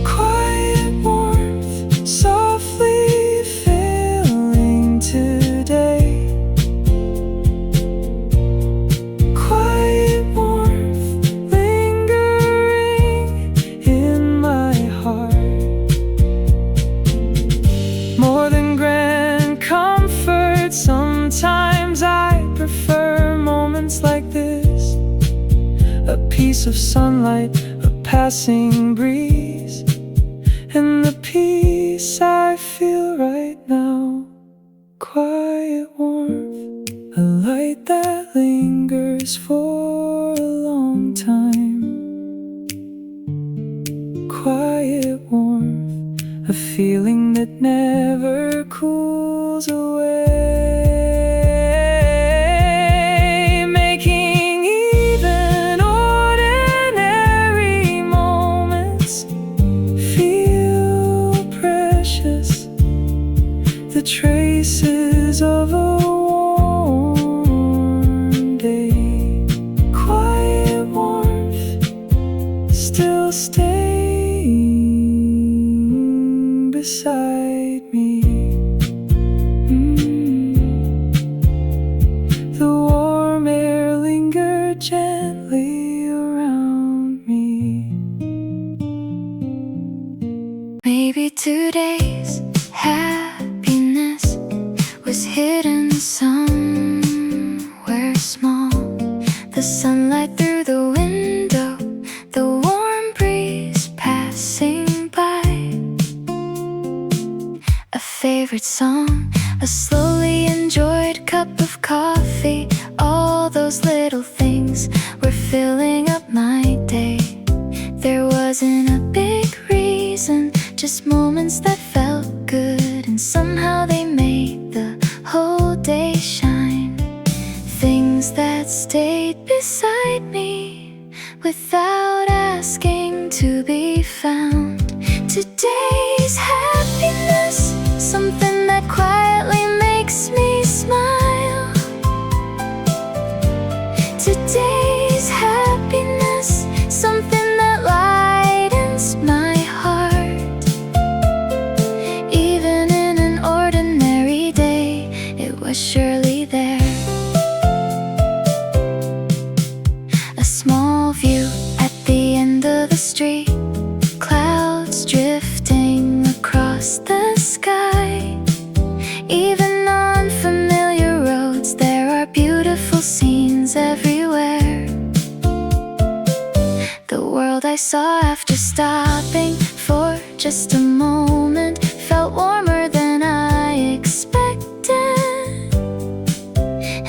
Quiet warmth, softly filling today. Quiet warmth, lingering in my heart. More than grand comfort, sometimes I prefer moments like this. A piece of sunlight, a passing breeze, and the peace I feel right now. Quiet warmth, a light that lingers for a long time. Quiet warmth, a feeling that never cools away, making even ordinary moments feel precious. The traces of a warm day. Quiet warmth still staying beside me. The warm air lingered gently around me.
Maybe today's happiness was hidden somewhere small. The sunlight through the window, the warm breeze passing by. A favorite song, a slowly enjoyed cup of coffee. All those little things were filling up my day. There wasn't a big reason, just moments that felt good, and somehow they made the whole day without asking to be found. Today's happiness, something that quietly makes me smile. Today's happiness, something that lightens my heart. Even in an ordinary day, it was surely there. A small view at the end of the street, clouds drifting across the sky. Even on familiar roads, there are beautiful scenes everywhere. The world I saw after stopping for just a moment felt warmer than I expected,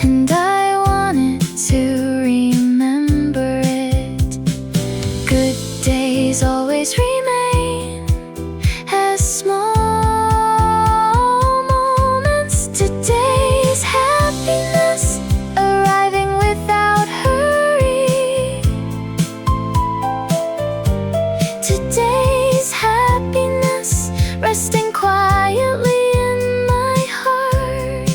and I wanted to remember it. Good days always remain as small moments. Today's happiness, arriving without hurry. Today's happiness, resting quietly in my heart.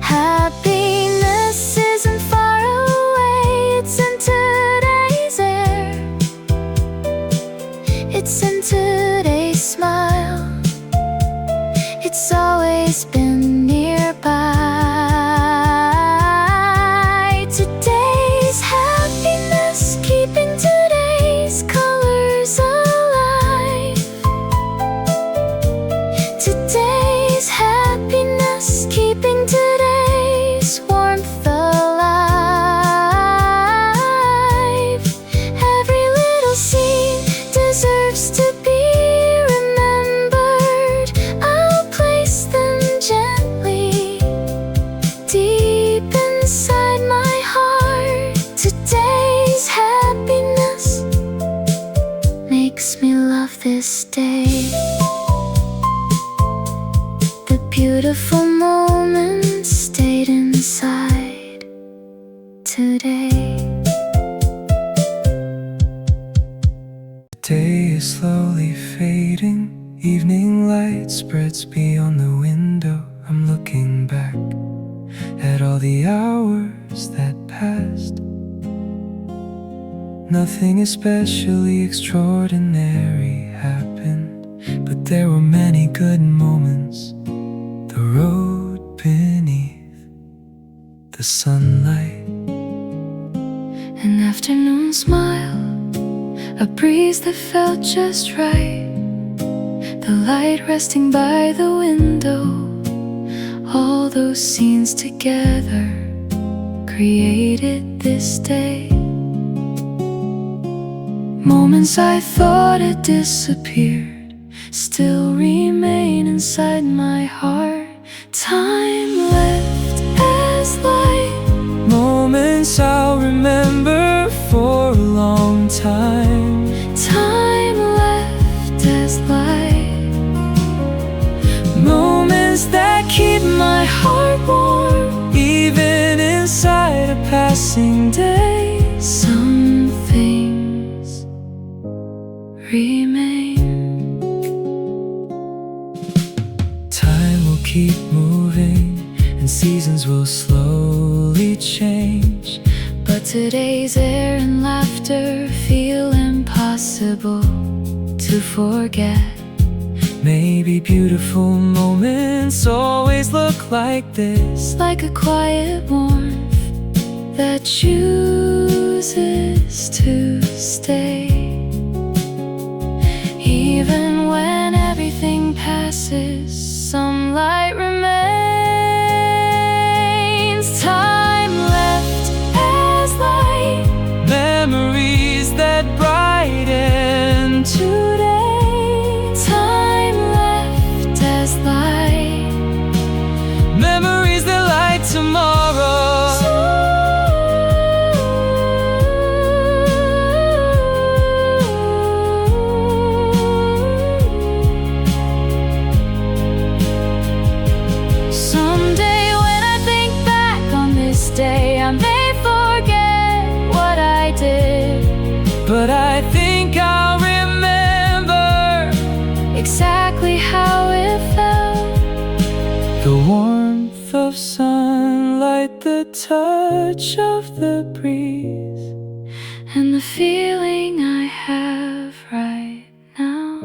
Happiness isn't far away, it's in today's air. It's in today's smile. It's always been nearby. Today's happiness, keeping today's colors alive. Today's happiness, keeping today's warmth alive. Every little scene deserves to be remembered. I'll place them gently deep inside my heart. Today's happiness makes me love this day. The beautiful moments stayed inside today.
The day is slowly fading, evening light spreads beyond the window. I'm looking back at all the hours that passed. Nothing especially extraordinary happened, but there were many good moments. The road beneath the sunlight,
An afternoon smile, a breeze that felt just right, the light resting by the window. All those scenes together created this day. Moments I thought had disappeared still remain inside my heart. Time left as light,
moments I'll remember for a long time.
time left as light,
Moments that keep my heart warm, even inside a passing day.
some things remain.
Time will keep moving, and seasons will slowly change.
But today's air and laughter feel impossible to forget.
Maybe beautiful moments always look like this.
Like a quiet warmth that chooses to stay. Even when everything passes, some light remains. Time left as light,
Memories that brighten today.
time left as light,
Memories that light tomorrow. I think I'll remember
exactly how it felt.
the warmth of sunlight, the touch of the breeze,
And the feeling I have right now.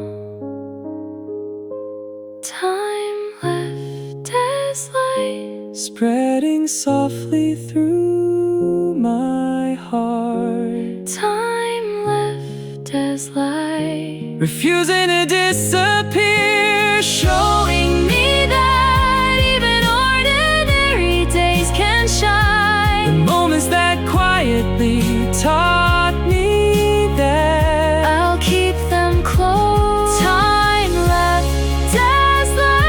Time left as light,
spreading softly through my heart,
time left as light,
refusing to disappear,
showing me that even ordinary days can
the
shine.
moments that quietly taught me that
I'll keep them close. Time left as light.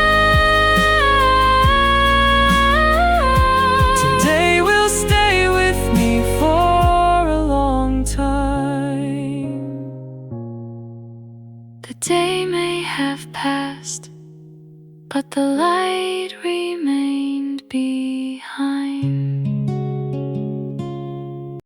today will stay with me for a long time.
The day may have passed, but the light remained behind.